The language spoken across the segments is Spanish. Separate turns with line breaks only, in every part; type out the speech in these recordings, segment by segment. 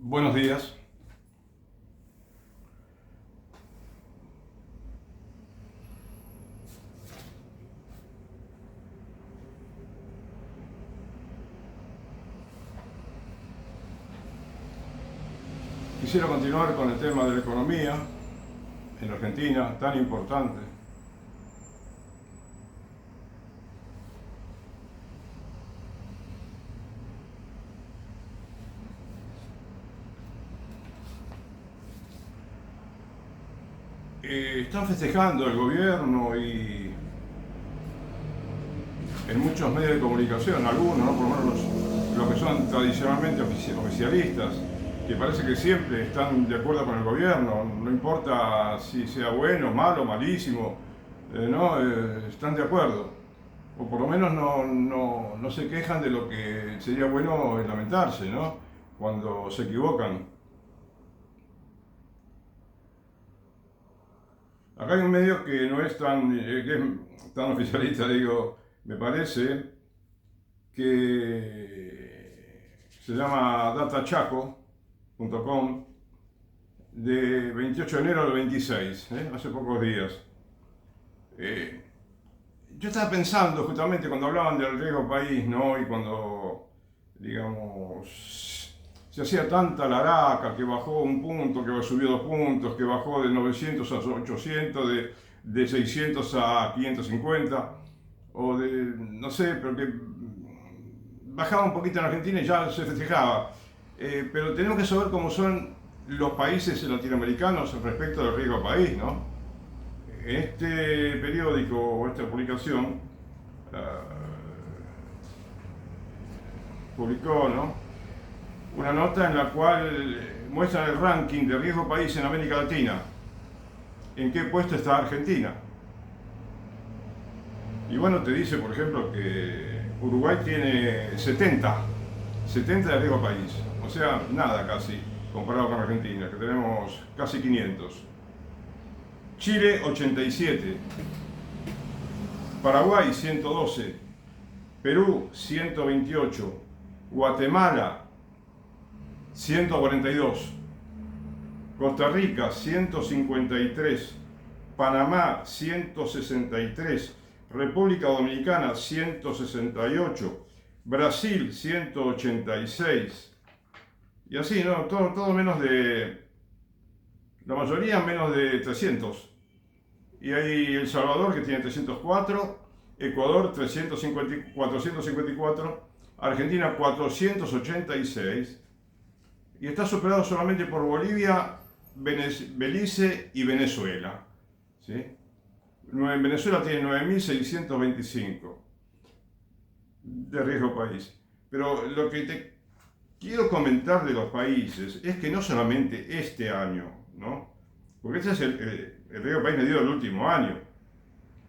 Buenos días. Quisiera continuar con el tema de la economía en Argentina, tan importante. Están festejando el gobierno y en muchos medios de comunicación, algunos, ¿no? Por lo menos los que son tradicionalmente oficialistas, que parece que siempre están de acuerdo con el gobierno, no importa si sea bueno, malo, malísimo, ¿no? Están de acuerdo, o por lo menos no se quejan de lo que sería bueno lamentarse, ¿no? Cuando se equivocan. Acá hay un medio que no es que es tan oficialista, digo, me parece, que se llama datachaco.com, de 28 de enero al 26, hace pocos días. Eh, yo estaba pensando justamente cuando hablaban del riesgo país, ¿no? Y cuando, digamos, se hacía tanta laraca, que bajó un punto, que subió 2 puntos, que bajó de 900 a 800, de 600 a 550, o de, no sé, pero que bajaba un poquito en Argentina y ya se festejaba. Pero tenemos que saber cómo son los países latinoamericanos respecto del riesgo país, ¿no? En este periódico o esta publicación publicó, ¿no?, una nota en la cual muestra el ranking de riesgo país en América Latina. ¿En qué puesto está Argentina? Y bueno, te dice, por ejemplo, que Uruguay tiene 70 de riesgo país. O sea, nada casi, comparado con Argentina, que tenemos casi 500. Chile, 87. Paraguay, 112. Perú, 128. Guatemala, 142. Costa Rica, 153. Panamá, 163. República Dominicana, 168. Brasil, 186. Y así, ¿no? Todo menos de... La mayoría menos de 300. Y hay El Salvador, que tiene 304. Ecuador, 454. Argentina, 486. Y está superado solamente por Bolivia, Belice y Venezuela, ¿sí? Venezuela tiene 9.625 de riesgo país. Pero lo que te quiero comentar de los países es que no solamente este año, ¿no? Porque este es el riesgo país medido del último año,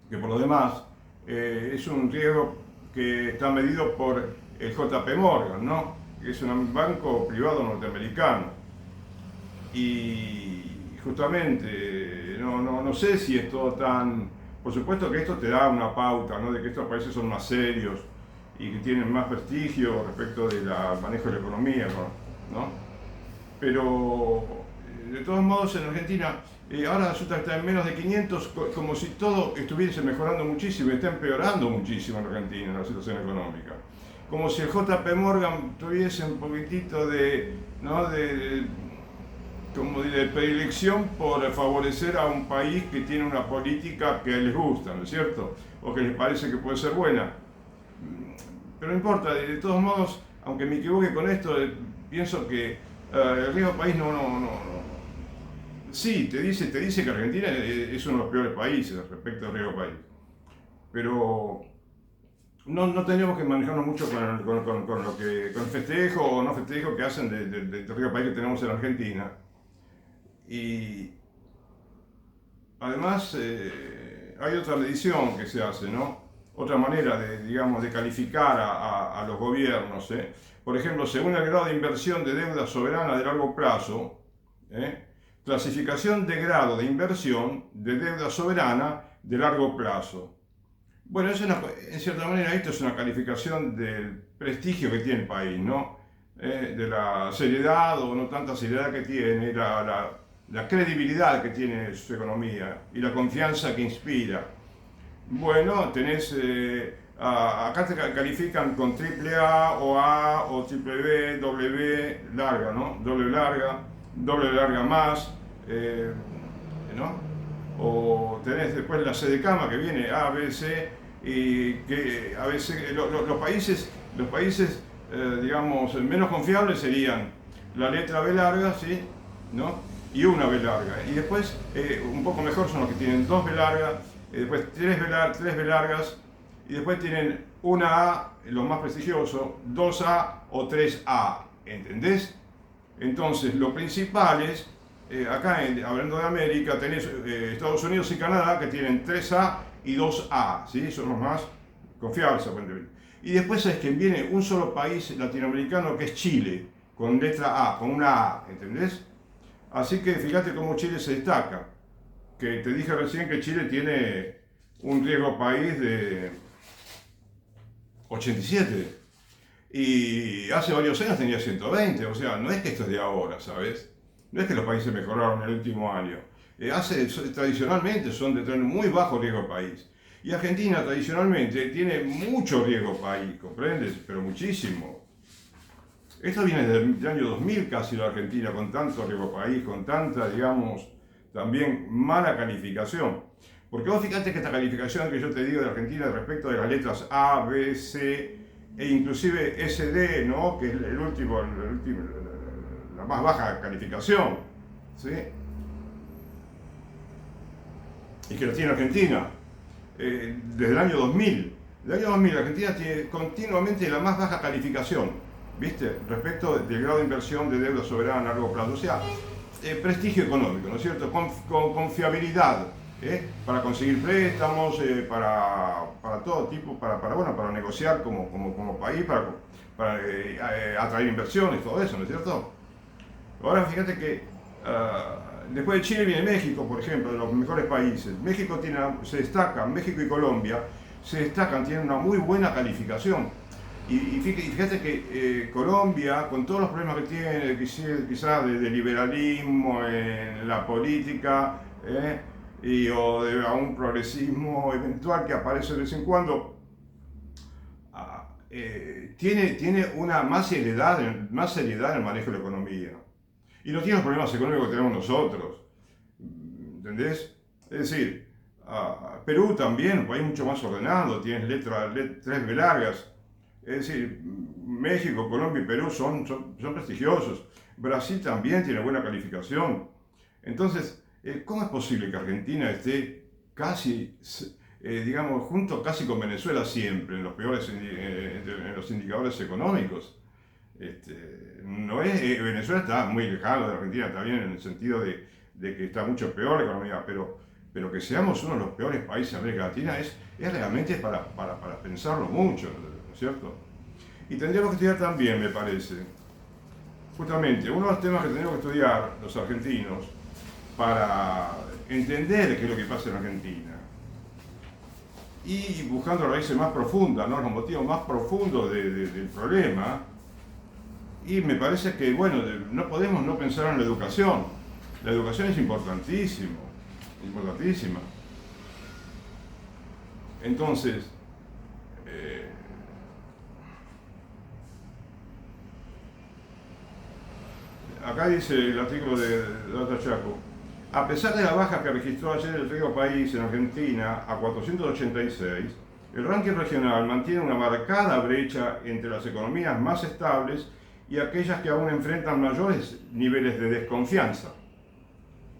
que por lo demás es un riesgo que está medido por el JP Morgan, ¿no?, que es un banco privado norteamericano. Y justamente, no sé si es todo tan... Por supuesto que esto te da una pauta, ¿no?, de que estos países son más serios y que tienen más prestigio respecto del manejo de la economía, ¿no? Pero, de todos modos, en Argentina, ahora resulta que está en menos de 500, como si todo estuviese mejorando muchísimo, y está empeorando muchísimo en Argentina, la situación económica. Como si el JP Morgan tuviese un poquitito de, ¿no?, como de predilección por favorecer a un país que tiene una política que les gusta, ¿no es cierto?, o que les parece que puede ser buena. Pero no importa, de todos modos, aunque me equivoque con esto, pienso que el riesgo país no. Sí, te dice que Argentina es uno de los peores países respecto al riesgo país, pero no tenemos que manejarnos mucho con lo que, con el festejo o no festejo que hacen del riesgo país que tenemos en Argentina. Y además hay otra medición que se hace, ¿no? Otra manera de calificar a los gobiernos, ¿eh? Por ejemplo, según el grado de inversión de deuda soberana de largo plazo, clasificación de grado de inversión de deuda soberana de largo plazo. Bueno, en cierta manera esto es una calificación del prestigio que tiene el país, ¿no? de la seriedad o no tanta seriedad que tiene, la credibilidad que tiene su economía y la confianza que inspira. Bueno, tenés, acá te califican con triple A o triple B, W larga, ¿no? Doble larga más, ¿no? O tenés después la C de cama que viene A, B, C, y que a veces los países digamos, menos confiables serían la letra B larga, ¿sí? ¿No? Y una B larga. Y después, un poco mejor son los que tienen dos B largas, después tres B largas, y después tienen una A, lo más prestigioso, dos A o tres A, ¿entendés? Entonces, lo principal es, acá hablando de América, tenés Estados Unidos y Canadá que tienen 3A y 2A, ¿sí? Son los más confiables aparentemente. Y después es que viene un solo país latinoamericano que es Chile, con letra A, con una A, ¿entendés? Así que fíjate cómo Chile se destaca. Que te dije recién que Chile tiene un riesgo país de 87. Y hace varios años tenía 120, o sea, no es que esto es de ahora, ¿sabes? No es que los países mejoraron en el último año. Tradicionalmente son de tener muy bajo riesgo país. Y Argentina tradicionalmente tiene mucho riesgo país, ¿comprendes? Pero muchísimo. Esto viene del año 2000 casi la Argentina, con tanto riesgo país, con tanta, digamos, también mala calificación. Porque vos fíjate que esta calificación que yo te digo de Argentina respecto de las letras A, B, C e inclusive SD, ¿no? Que es la más baja calificación, ¿sí? Y que la tiene Argentina. Desde el año 2000. Desde el año 2000 Argentina tiene continuamente la más baja calificación, ¿viste? Respecto del grado de inversión de deuda soberana a largo plazo. O sea, prestigio económico, ¿no es cierto? Confiabilidad, para conseguir préstamos, para todo tipo, para negociar como país, para atraer inversiones, todo eso, ¿no es cierto? Ahora fíjate que después de Chile viene México, por ejemplo, de los mejores países. México se destaca, México y Colombia se destacan, tienen una muy buena calificación. Y fíjate que Colombia, con todos los problemas que tiene, quizás de liberalismo en la política, o de un progresismo eventual que aparece de vez en cuando, tiene una más seriedad en el manejo de la economía. Y no tiene los problemas económicos que tenemos nosotros. ¿Entendés? Es decir, Perú también, un país mucho más ordenado, tiene tres B largas. Es decir, México, Colombia y Perú son prestigiosos. Brasil también tiene buena calificación. Entonces, ¿cómo es posible que Argentina esté casi, digamos, junto casi con Venezuela siempre en los peores en los indicadores económicos? No es, Venezuela está muy lejano de Argentina también en el sentido de que está mucho peor la economía, pero que seamos uno de los peores países de América Latina es realmente para pensarlo mucho, ¿no es cierto? Y tendríamos que estudiar también, me parece, justamente, uno de los temas que tenemos que estudiar los argentinos para entender qué es lo que pasa en Argentina y buscando raíces más profundas, ¿no? Los motivos más profundos del problema. Y me parece que, bueno, no podemos no pensar en la educación. La educación es importantísima. Entonces, acá dice el artículo de Data Chaco, a pesar de la baja que registró ayer el riesgo país en Argentina a 486, el ranking regional mantiene una marcada brecha entre las economías más estables y aquellas que aún enfrentan mayores niveles de desconfianza,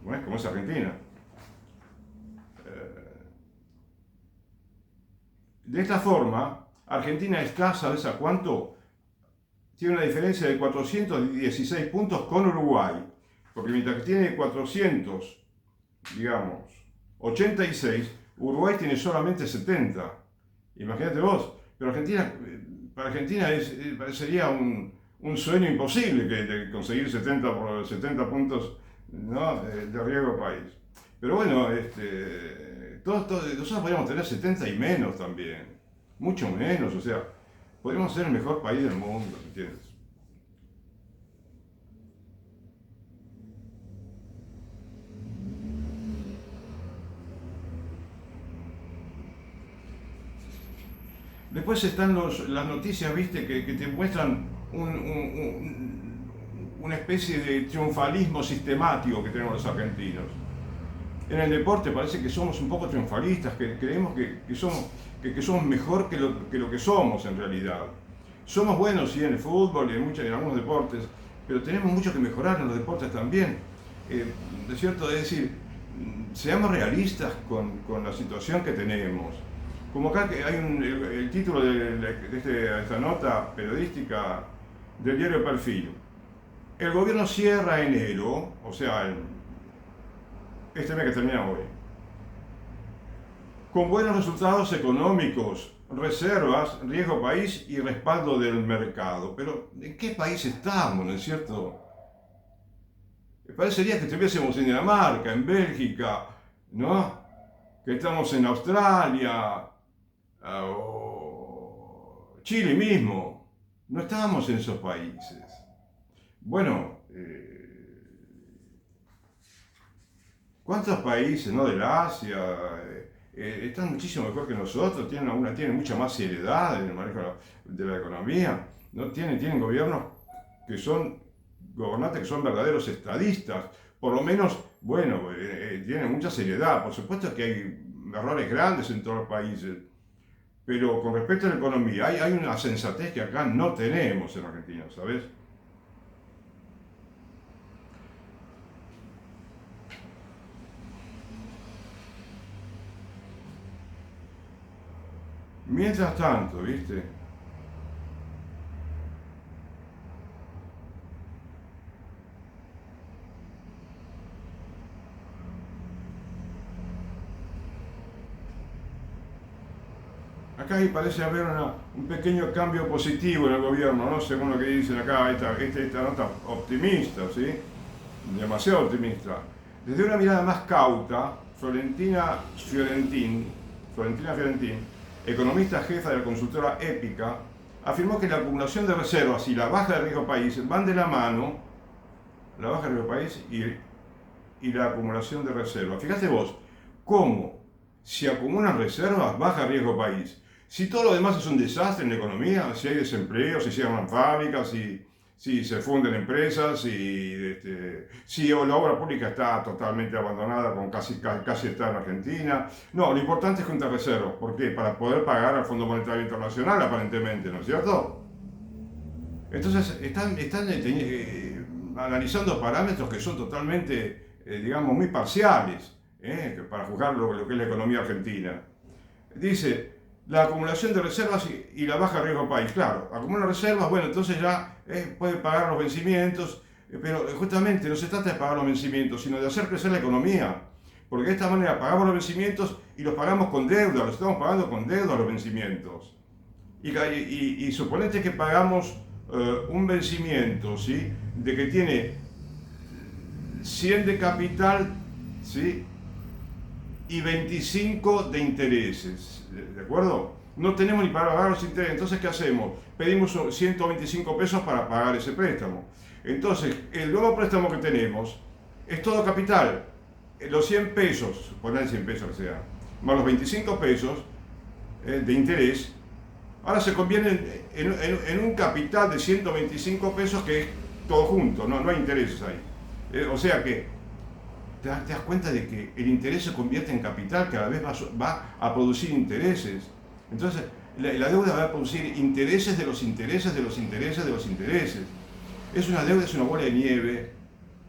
¿no? Como es Argentina. De esta forma, Argentina está, ¿sabes a cuánto? Tiene una diferencia de 416 puntos con Uruguay, porque mientras que tiene 486, Uruguay tiene solamente 70. Imagínate vos, pero para Argentina parecería un sueño imposible de conseguir 70 puntos, ¿no? de riesgo país. Pero bueno, nosotros podríamos tener 70 y menos también, mucho menos, o sea, podríamos ser el mejor país del mundo, ¿entiendes? Después están las noticias, viste, que te muestran una especie de triunfalismo sistemático que tenemos los argentinos. En el deporte parece que somos un poco triunfalistas, que creemos que somos mejor que lo que somos en realidad. Somos buenos, sí, en el fútbol y en algunos deportes, pero tenemos mucho que mejorar en los deportes también. ¿Es cierto? Es decir, seamos realistas con la situación que tenemos. Como acá que hay el título de esta nota periodística del diario Perfil. El gobierno cierra enero, o sea, este mes que termina hoy, con buenos resultados económicos, reservas, riesgo país y respaldo del mercado. Pero ¿en qué país estamos, no es cierto? Parecería que estuviésemos en Dinamarca, en Bélgica, ¿no? Que estamos en Australia, o Chile mismo. No estamos en esos países. Bueno, ¿cuántos países, no, del Asia están muchísimo mejor que nosotros? Tienen mucha más seriedad en el manejo de la economía, ¿no? Tienen gobiernos que son gobernantes que son verdaderos estadistas, por lo menos, bueno, tienen mucha seriedad. Por supuesto que hay errores grandes en todos los países, pero con respecto a la economía, hay una sensatez que acá no tenemos en Argentina, ¿sabes? Mientras tanto, ¿viste? Acá parece haber un pequeño cambio positivo en el gobierno, ¿no? Según lo que dicen acá, esta nota optimista, ¿sí? Demasiado optimista. Desde una mirada más cauta, Florentina Fiorentin, economista jefa de la consultora Épica, afirmó que la acumulación de reservas y la baja de riesgo país van de la mano, la baja de riesgo país y la acumulación de reservas. Fíjate vos, cómo si acumulan reservas, baja riesgo país. Si todo lo demás es un desastre en la economía, si hay desempleo, si cierran fábricas, si se funden empresas, si la obra pública está totalmente abandonada, con casi está en Argentina. No, lo importante es juntar reservas. ¿Por qué? Para poder pagar al Fondo Monetario Internacional, aparentemente, ¿no es cierto? Entonces, están analizando parámetros que son totalmente, digamos, muy parciales, para juzgar lo que es la economía argentina. Dice, la acumulación de reservas y la baja riesgo país. Claro, acumula reservas, bueno, entonces ya puede pagar los vencimientos, pero justamente no se trata de pagar los vencimientos, sino de hacer crecer la economía. Porque de esta manera pagamos los vencimientos y los pagamos con deuda, los estamos pagando con deuda los vencimientos. Y suponete que pagamos un vencimiento, ¿sí? De que tiene 100 de capital, ¿sí? Y 25 de intereses, ¿de acuerdo? No tenemos ni para pagar los intereses, entonces ¿qué hacemos? Pedimos 125 pesos para pagar ese préstamo. Entonces, el nuevo préstamo que tenemos es todo capital. Los 100 pesos, poner 100 pesos que sea, más los 25 pesos de interés, ahora se convierte en un capital de 125 pesos que es todo junto, no hay intereses ahí. O sea que te das cuenta de que el interés se convierte en capital, cada vez va a producir intereses. Entonces, la deuda va a producir intereses de los intereses de los intereses de los intereses. Es una deuda, es una bola de nieve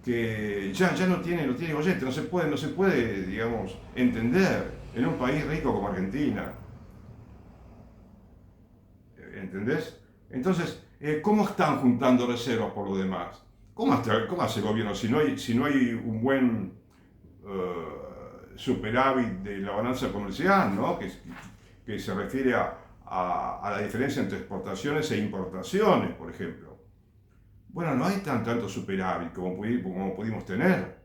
que ya no tiene bollete, no se puede, digamos, entender en un país rico como Argentina. ¿Entendés? Entonces, ¿cómo están juntando reservas por lo demás? ¿Cómo hace el gobierno si no hay un buen superávit de la balanza comercial, ¿no? que se refiere a la diferencia entre exportaciones e importaciones, por ejemplo? Bueno, no hay tanto superávit como pudimos tener.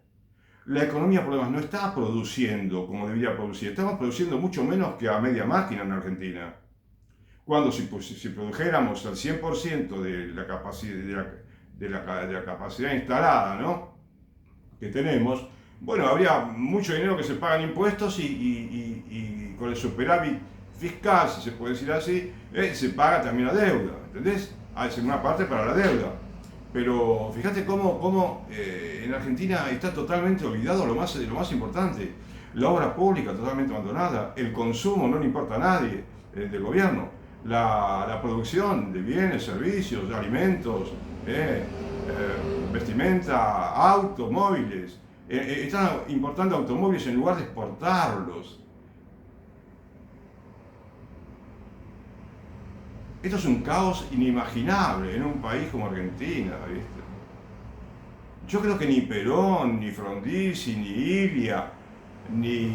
La economía, por lo demás, no está produciendo como debería producir. Estamos produciendo mucho menos que a media máquina en Argentina. Cuando si produjéramos al 100% de la capacidad instalada, ¿no? que tenemos, bueno, habría mucho dinero que se paga en impuestos y con el superávit fiscal, si se puede decir así, se paga también la deuda, ¿entendés? Hay una parte para la deuda. Pero fíjate cómo en Argentina está totalmente olvidado lo más importante. La obra pública totalmente abandonada, el consumo no le importa a nadie del gobierno, la producción de bienes, servicios, de alimentos, vestimenta, automóviles. Están importando automóviles en lugar de exportarlos. Esto es un caos inimaginable en un país como Argentina, ¿viste? Yo creo que ni Perón, ni Frondizi, ni Ilia, ni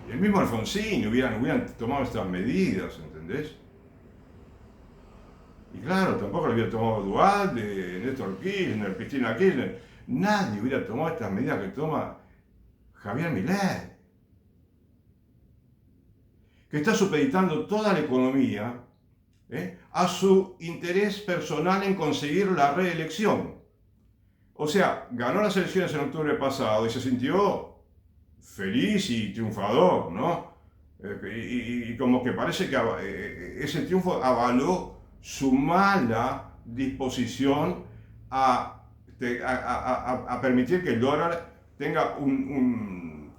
el mismo Alfonsín hubieran tomado estas medidas, ¿entendés? Y claro, tampoco lo hubiera tomado Duhalde, Néstor Kirchner, Cristina Kirchner. Nadie hubiera tomado estas medidas que toma Javier Milei, que está supeditando toda la economía a su interés personal en conseguir la reelección. O sea, ganó las elecciones en octubre pasado y se sintió feliz y triunfador, ¿no? Y como que parece que ese triunfo avaló su mala disposición a permitir que el dólar tenga un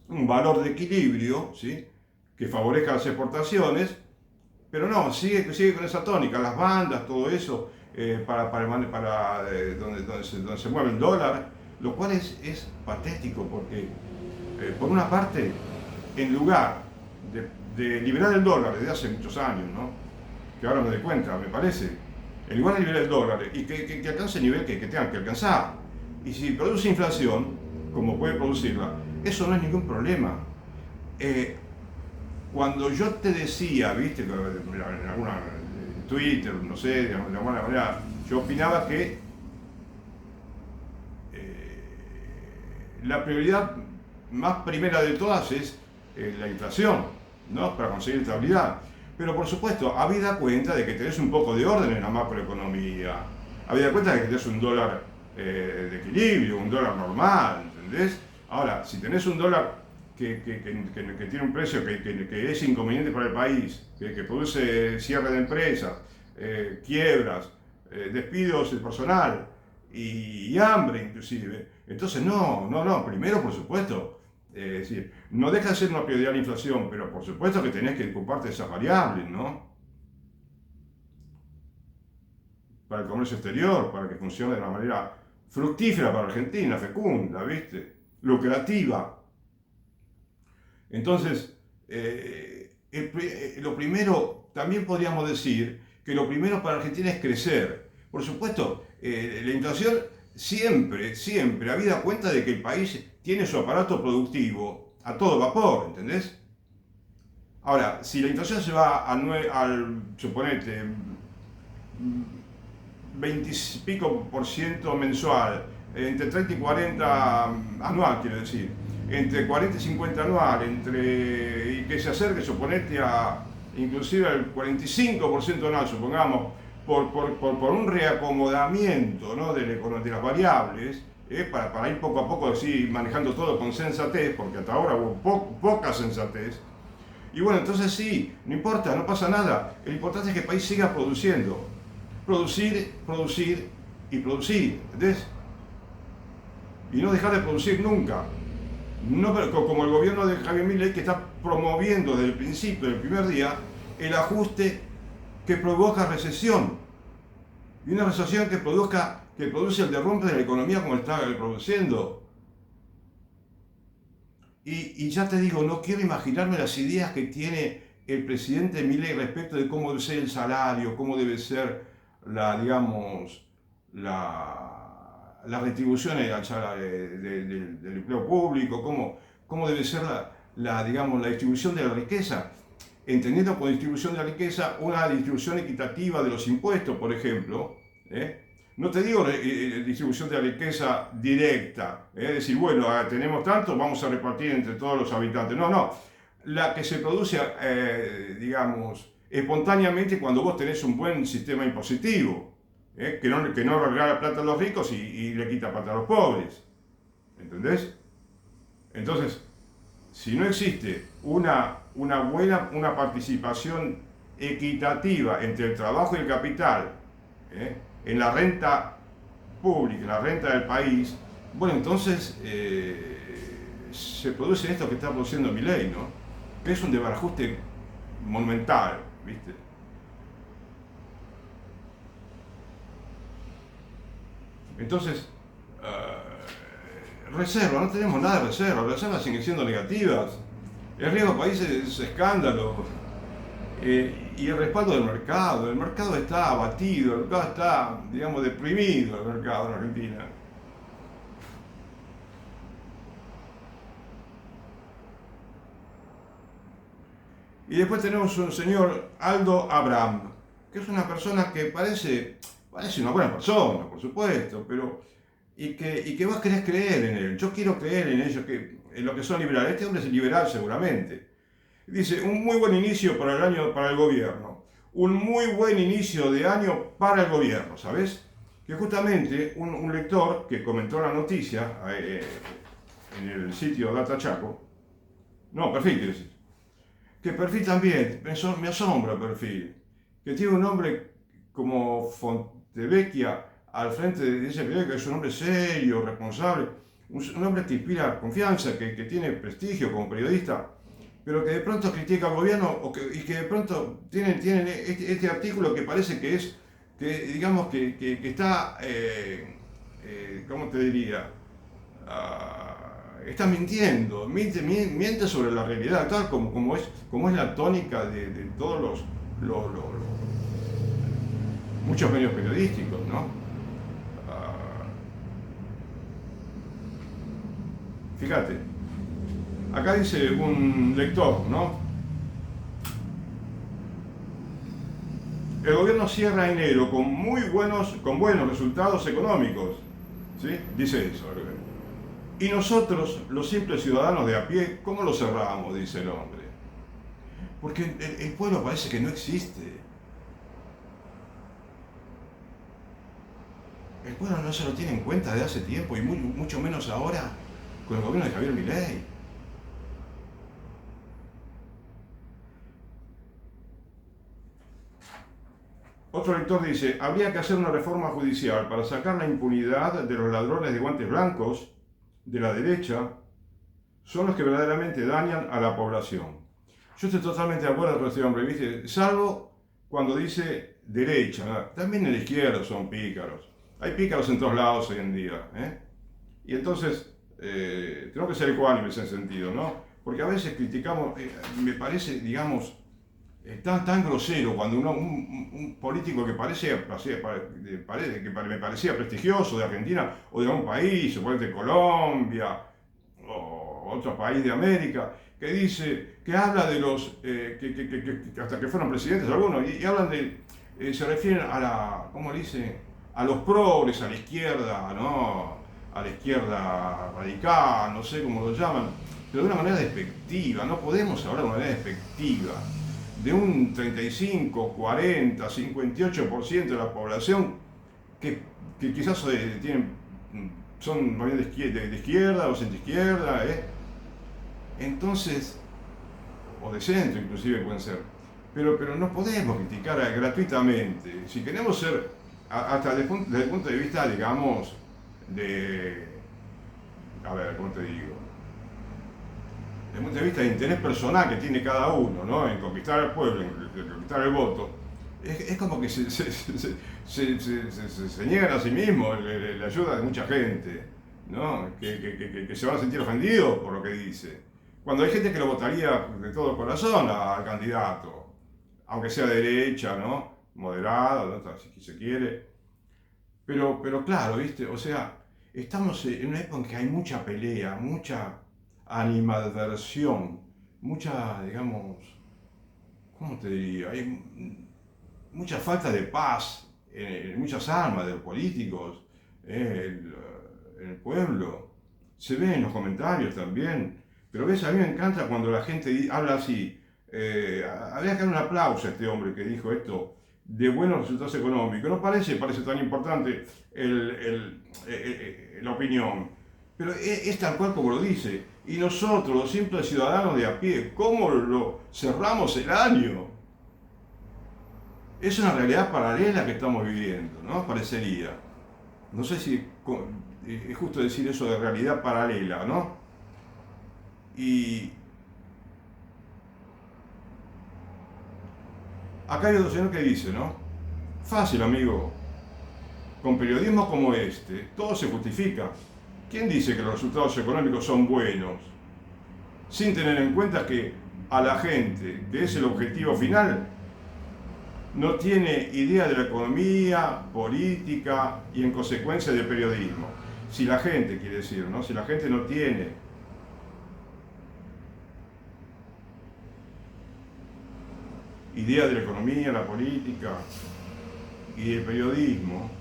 valor de equilibrio, ¿sí? Que favorezca las exportaciones. Pero no, sigue con esa tónica, las bandas, todo eso, donde se mueve el dólar, lo cual es patético porque, por una parte, en lugar de liberar el dólar desde hace muchos años, ¿no? Que ahora me doy cuenta, me parece, en lugar de liberar el dólar y que alcance el nivel que tengan que alcanzar, y si produce inflación, como puede producirla, eso no es ningún problema. Cuando yo te decía, viste, en alguna Twitter, no sé, de alguna manera, yo opinaba que la prioridad más primera de todas es la inflación, ¿no? Para conseguir estabilidad. Pero por supuesto, habida cuenta de que tenés un poco de orden en la macroeconomía, habida cuenta de que tenés un dólar de equilibrio, un dólar normal, ¿entendés? Ahora, si tenés un dólar que tiene un precio que es inconveniente para el país, que produce cierre de empresas, quiebras, despidos de personal y hambre inclusive. Entonces no, primero por supuesto, es decir, no deja de ser una prioridad la inflación, pero por supuesto que tenés que ocuparte de esas variables, ¿no? Para el comercio exterior, para que funcione de una manera fructífera para Argentina, fecunda, ¿viste? Lucrativa. Entonces, lo primero, también podríamos decir que lo primero para Argentina es crecer. Por supuesto, la inflación siempre, habida cuenta de que el país tiene su aparato productivo a todo vapor, ¿entendés? Ahora, si la inflación se va al suponete, 20 y pico % mensual, entre 30 y 40 anual, quiero decir, entre 40 y 50 anual, y que se acerque, suponete, a inclusive al 45% anual, supongamos, por un reacomodamiento, ¿no? de las variables, para ir poco a poco así manejando todo con sensatez, porque hasta ahora hubo poca sensatez. Y bueno, entonces sí, no importa, no pasa nada. Lo importante es que el país siga produciendo. Producir y producir, ¿entendés? Y no dejar de producir nunca. No, como el gobierno de Javier Milei, que está promoviendo desde el principio, del primer día, el ajuste que provoca recesión. Y una recesión que produce el derrumbe de la economía como está produciendo. Y ya te digo, no quiero imaginarme las ideas que tiene el presidente Milei respecto de cómo debe ser el salario, cómo debe ser las retribuciones del empleo público, cómo debe ser la distribución de la riqueza, entendiendo por distribución de la riqueza una distribución equitativa de los impuestos, por ejemplo. No te digo distribución de la riqueza directa, es decir, bueno, tenemos tanto, vamos a repartir entre todos los habitantes. No, la que se produce, espontáneamente cuando vos tenés un buen sistema impositivo, que no regala plata a los ricos y le quita plata a los pobres. ¿Entendés? Entonces, si no existe una participación equitativa entre el trabajo y el capital, en la renta pública, en la renta del país, bueno, entonces se produce esto que está produciendo Milei, ¿no? Que es un desbarajuste monumental, ¿viste? Entonces, reserva, no tenemos nada de reserva, las reservas siguen siendo negativas, el riesgo país es escándalo, y el respaldo del mercado. El mercado está abatido, el mercado está, digamos, deprimido, el mercado en Argentina. Y después tenemos un señor Aldo Abraham, que es una persona que parece una buena persona, por supuesto, pero y que vos querés creer en él. Yo quiero creer en ellos, en lo que son liberales. Este hombre es liberal seguramente. Dice, un muy buen inicio para el año para el gobierno. Un muy buen inicio de año para el gobierno, ¿sabes? Que justamente un lector que comentó la noticia en el sitio Data Chaco, no, Perfil quiere decir, que Perfil también, me asombra Perfil, que tiene un hombre como Fontevecchia al frente de ese periódico, que es un hombre serio, responsable, un hombre que inspira confianza, que tiene prestigio como periodista, pero que de pronto critica al gobierno y que de pronto tienen este artículo que parece que es, digamos que está, ¿cómo te diría? Está mintiendo, miente sobre la realidad, tal como es la tónica de todos muchos medios periodísticos, ¿no? Fíjate, acá dice un lector, ¿no? El gobierno cierra enero con buenos resultados económicos, ¿sí? Dice eso. Y nosotros, los simples ciudadanos de a pie, ¿cómo lo cerramos? Dice el hombre. Porque el pueblo parece que no existe. El pueblo no se lo tiene en cuenta desde hace tiempo y mucho menos ahora con el gobierno de Javier Milei. Otro lector dice, habría que hacer una reforma judicial para sacar la impunidad de los ladrones de guantes blancos de la derecha, son los que verdaderamente dañan a la población. Yo estoy totalmente de acuerdo con este hombre, ¿viste? Salvo cuando dice derecha, ¿no? También en la izquierda son pícaros. Hay pícaros en todos lados hoy en día, ¿eh? Y entonces, tengo que ser ecuánimes en ese sentido, ¿no? Porque a veces criticamos, me parece, digamos, tan grosero cuando un político que me parecía prestigioso de Argentina o de algún país, suponete de Colombia o otro país de América, que habla de los que hasta que fueron presidentes algunos y hablan se refieren ¿cómo le dice? A los progres, a la izquierda, ¿no? A la izquierda radical, no sé cómo lo llaman, pero de una manera despectiva. No podemos hablar de una manera despectiva de un 35, 40, 58% de la población que quizás son más bien de izquierda o centroizquierda, entonces, o de centro inclusive pueden ser, pero no podemos criticar gratuitamente. Si queremos ser, hasta desde el punto de vista, digamos, a ver, ¿cómo te digo? Desde el punto de vista de interés personal que tiene cada uno, ¿no? En conquistar al pueblo, en conquistar el voto, es como que se niegan a sí mismos la ayuda de mucha gente, ¿no? Que se van a sentir ofendidos por lo que dice. Cuando hay gente que lo votaría de todo corazón al candidato, aunque sea de derecha, ¿no? Moderado, ¿no? Si se quiere. Pero claro, ¿viste? O sea, estamos en una época en que hay mucha pelea, mucha animadversión, mucha, digamos, ¿cómo te diría? Hay mucha falta de paz, muchas armas de los políticos, en el pueblo. Se ve en los comentarios también. Pero ves, a mí me encanta cuando la gente habla así. Habría que dar un aplauso a este hombre que dijo esto de buenos resultados económicos. No parece tan importante la opinión. Pero es tal cual como lo dice. Y nosotros, los simples ciudadanos de a pie, ¿cómo lo cerramos el año? Es una realidad paralela que estamos viviendo, ¿no? Parecería. No sé si es justo decir eso de realidad paralela, ¿no? Y acá hay otro señor que dice, ¿no? Fácil, amigo. Con periodismo como este, todo se justifica. ¿Quién dice que los resultados económicos son buenos? Sin tener en cuenta que a la gente, que es el objetivo final, no tiene idea de la economía, política y en consecuencia del periodismo. Si la gente, quiere decir, ¿no? Si la gente no tiene idea de la economía, la política y el periodismo,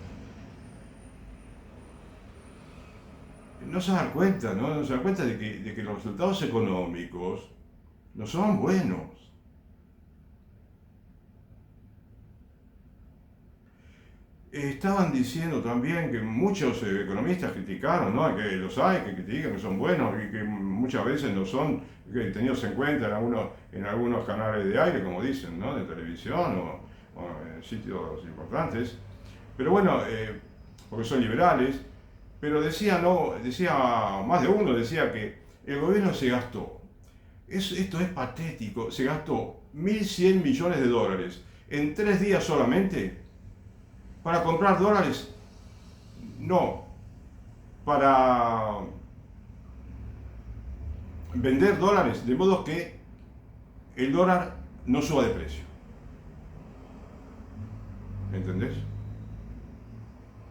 no se dan cuenta, ¿no? No se dan cuenta de que los resultados económicos no son buenos. Estaban diciendo también que muchos economistas criticaron, ¿no? Que los hay, que critican, que son buenos y que muchas veces no son tenidos en cuenta en algunos canales de aire, como dicen, ¿no? De televisión o en sitios importantes. Pero bueno, porque son liberales. Pero decía, no, decía más de uno, decía que el gobierno se gastó. Esto es patético. Se gastó 1.100 millones de dólares en 3 días solamente para comprar dólares. No, para vender dólares, de modo que el dólar no suba de precio. ¿Entendés?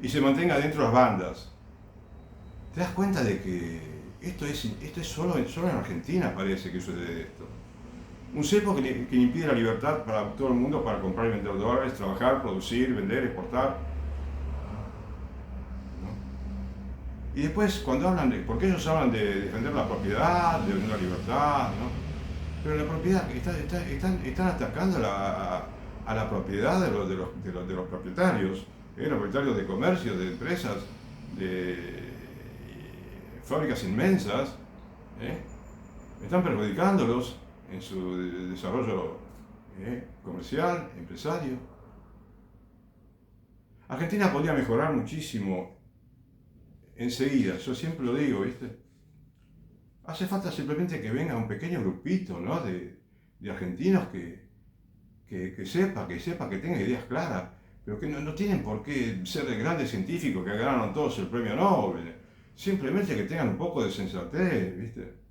Y se mantenga dentro de las bandas. ¿Te das cuenta de que esto es solo en Argentina parece que sucede esto? Un cepo que impide la libertad para todo el mundo para comprar y vender dólares, trabajar, producir, vender, exportar. ¿No? Y después cuando hablan de, porque ellos hablan de defender la propiedad, de vender la libertad, ¿no? Pero la propiedad, están atacando a la propiedad de los propietarios, los propietarios de comercios, de empresas, de fábricas inmensas, ¿eh? Están perjudicándolos en su desarrollo comercial, empresario. Argentina podría mejorar muchísimo enseguida, yo siempre lo digo, ¿viste? Hace falta simplemente que venga un pequeño grupito, ¿no? de argentinos que sepa, que tenga ideas claras, pero que no tienen por qué ser de grandes científicos que ganaron todos el premio Nobel. Simplemente que tengan un poco de sensatez, ¿viste?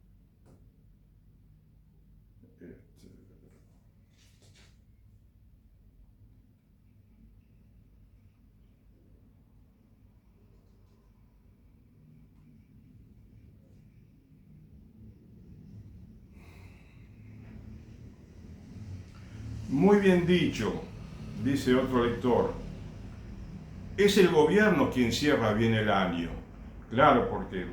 Muy bien dicho, dice otro lector. Es el gobierno quien cierra bien el año. Claro, porque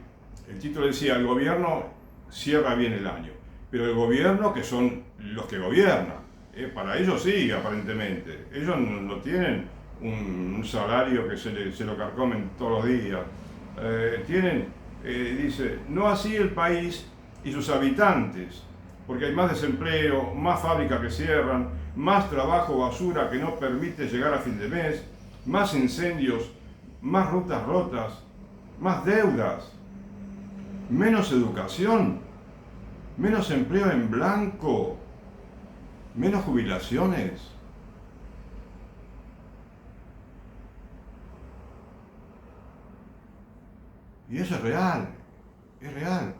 el título decía, el gobierno cierra bien el año. Pero el gobierno que son los que gobiernan. Para ellos sí, aparentemente. Ellos no tienen un salario que se lo carcomen todos los días. Dice, no así el país y sus habitantes, porque hay más desempleo, más fábricas que cierran, más trabajo basura que no permite llegar a fin de mes, más incendios, más rutas rotas, más deudas, menos educación, menos empleo en blanco, menos jubilaciones. Y eso es real, es real.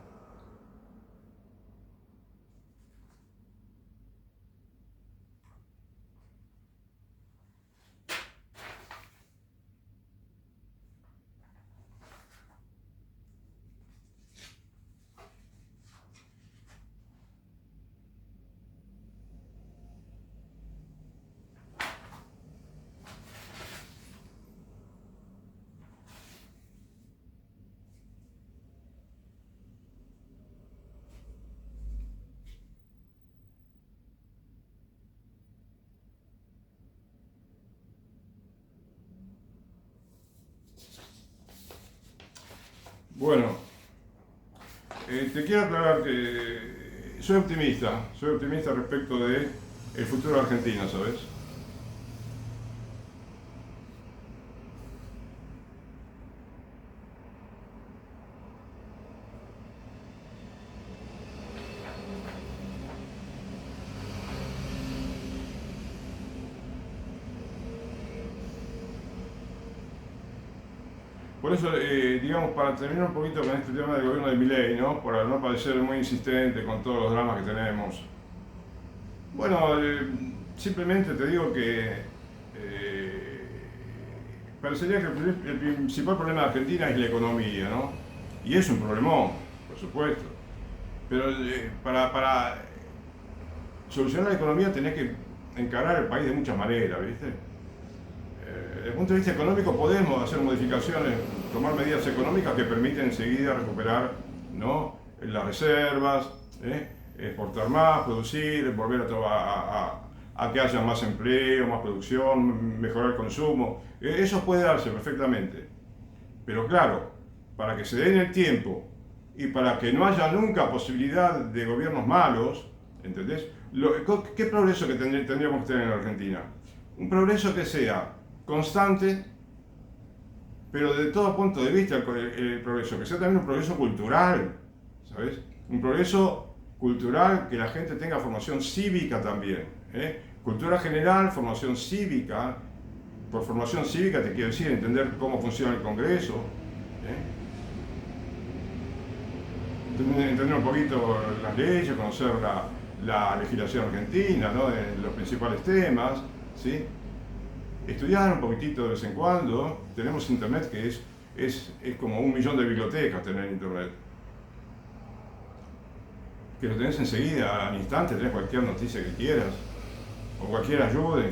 Bueno, Te quiero aclarar que soy optimista respecto de el futuro de Argentina, ¿sabes? Por eso, digamos, para terminar un poquito con este tema del gobierno de Milei, ¿no? Para no parecer muy insistente con todos los dramas que tenemos. Bueno, simplemente te digo que parecería que el principal problema de Argentina es la economía, ¿no? Y es un problemón, por supuesto. Pero para solucionar la economía tenés que encarar el país de muchas maneras, ¿viste? Desde el punto de vista económico podemos hacer modificaciones, tomar medidas económicas que permiten enseguida recuperar, ¿no? Las reservas, exportar más, producir, volver a que haya más empleo, más producción, mejorar el consumo. Eso puede darse perfectamente. Pero claro, para que se den el tiempo y para que no haya nunca posibilidad de gobiernos malos, ¿entendés? ¿Qué progreso que tendríamos que tener en Argentina? Un progreso que sea constante, pero de todo punto de vista el progreso, que sea también un progreso cultural, ¿sabes? Un progreso cultural que la gente tenga formación cívica también, ¿eh? Cultura general, formación cívica. Por formación cívica te quiero decir entender cómo funciona el Congreso, entender un poquito las leyes, conocer la legislación argentina, ¿no? En los principales temas, ¿sí? Estudiar un poquitito de vez en cuando. Tenemos internet que es como 1 millón de bibliotecas tener internet. Que lo tenés enseguida, al instante, tenés cualquier noticia que quieras, o cualquier ayuda de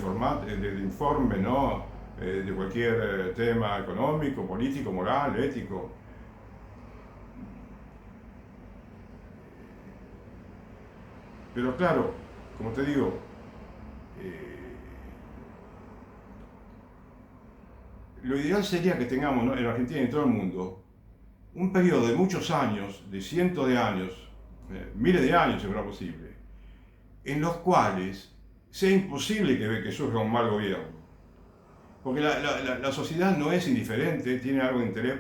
informe, ¿no? De cualquier tema económico, político, moral, ético. Pero claro, como te digo, eh, lo ideal sería que tengamos, ¿no? En Argentina y en todo el mundo un periodo de muchos años, de cientos de años, miles de años si fuera posible, en los cuales sea imposible que surja un mal gobierno. Porque la sociedad no es indiferente, tiene algo de interés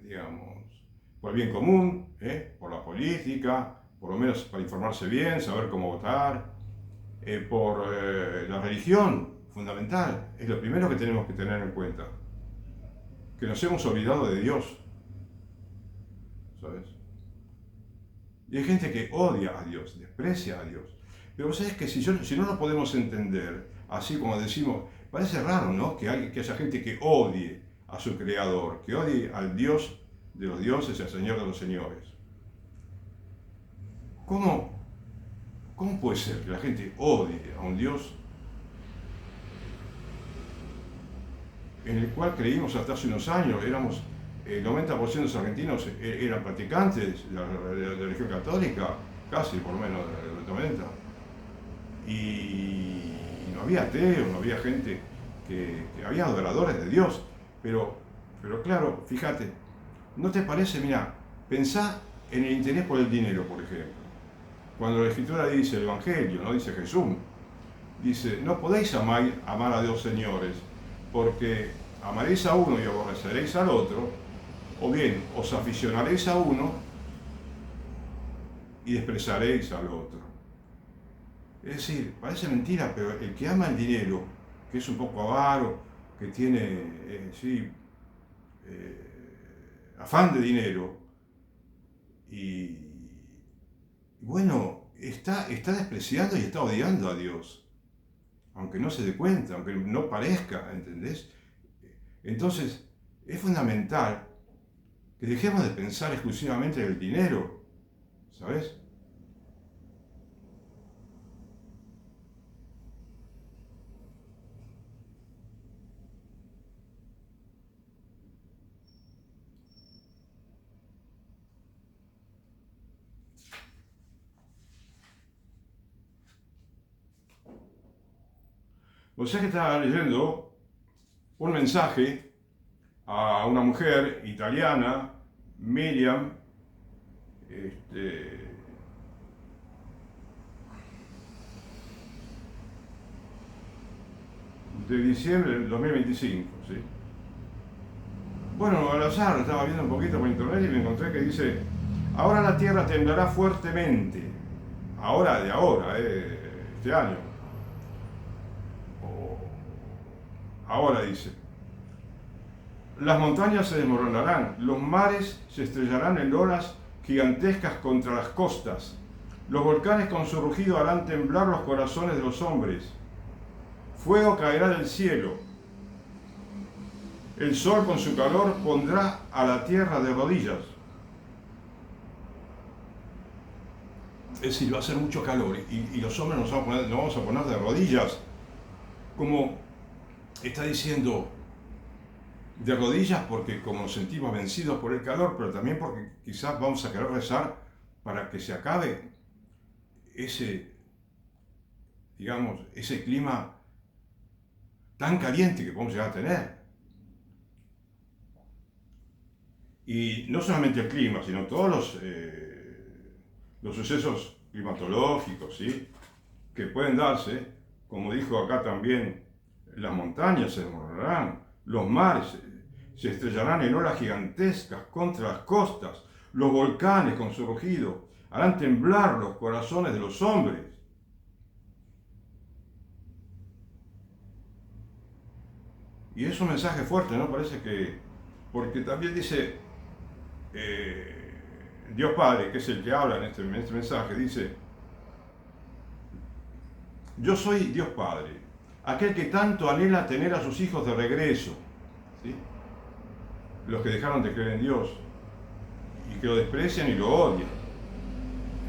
digamos, por el bien común, por la política, por lo menos para informarse bien, saber cómo votar, por la religión, fundamental. Es lo primero que tenemos que tener en cuenta. Que nos hemos olvidado de Dios, ¿sabes? Y hay gente que odia a Dios, desprecia a Dios. Pero vos sabés que si no lo podemos entender, así como decimos, parece raro, ¿no? Que haya gente que odie a su creador, que odie al Dios de los dioses y al Señor de los señores. ¿Cómo, cómo puede ser que la gente odie a un Dios en el cual creímos hasta hace unos años, el 90% de los argentinos eran practicantes de la religión católica, casi por lo menos de los 90? Y no había ateos, no había gente que había adoradores de Dios. Pero claro, fíjate, ¿no te parece? Mira, pensá en el interés por el dinero, por ejemplo. Cuando la Escritura dice el Evangelio, no dice Jesús, dice, no podéis amar a dos señores, porque amaréis a uno y aborreceréis al otro, o bien os aficionaréis a uno y desprezaréis al otro. Es decir, parece mentira, pero el que ama el dinero, que es un poco avaro, que tiene, afán de dinero, y bueno, está despreciando y está odiando a Dios, aunque no se dé cuenta, aunque no parezca, ¿entendés? Entonces, es fundamental que dejemos de pensar exclusivamente en el dinero, ¿sabes? O sea que estaba leyendo un mensaje a una mujer italiana Miriam, de diciembre del 2025, ¿sí? Bueno, al azar estaba viendo un poquito por internet y me encontré que dice, ahora la tierra temblará fuertemente, ahora de ahora, este año. O, ahora dice, las montañas se desmoronarán, los mares se estrellarán en olas gigantescas contra las costas, los volcanes con su rugido harán temblar los corazones de los hombres, fuego caerá del cielo, el sol con su calor pondrá a la tierra de rodillas. Es decir, va a ser mucho calor y los hombres nos vamos a poner de rodillas, como está diciendo, de rodillas porque como nos sentimos vencidos por el calor, pero también porque quizás vamos a querer rezar para que se acabe ese, digamos, ese clima tan caliente que podemos llegar a tener. Y no solamente el clima, sino todos los sucesos climatológicos, ¿sí?, que pueden darse, como dijo acá también, las montañas se desmoronarán, los mares se estrellarán en olas gigantescas contra las costas, los volcanes con su rugido harán temblar los corazones de los hombres. Y es un mensaje fuerte, ¿no? Parece que, porque también dice Dios Padre, que es el que habla en este mensaje, dice, yo soy Dios Padre, aquel que tanto anhela tener a sus hijos de regreso, ¿sí?, los que dejaron de creer en Dios y que lo desprecian y lo odian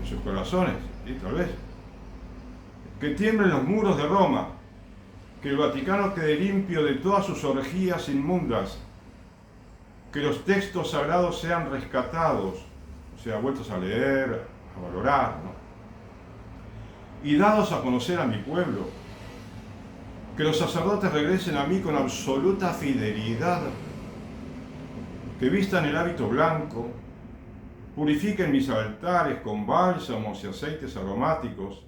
en sus corazones, ¿sí?, tal vez. Que tiemblen los muros de Roma, que el Vaticano quede limpio de todas sus orgías inmundas, que los textos sagrados sean rescatados, o sea, vueltos a leer, a valorar, ¿no?, y dados a conocer a mi pueblo, que los sacerdotes regresen a mí con absoluta fidelidad, que vistan el hábito blanco, purifiquen mis altares con bálsamos y aceites aromáticos,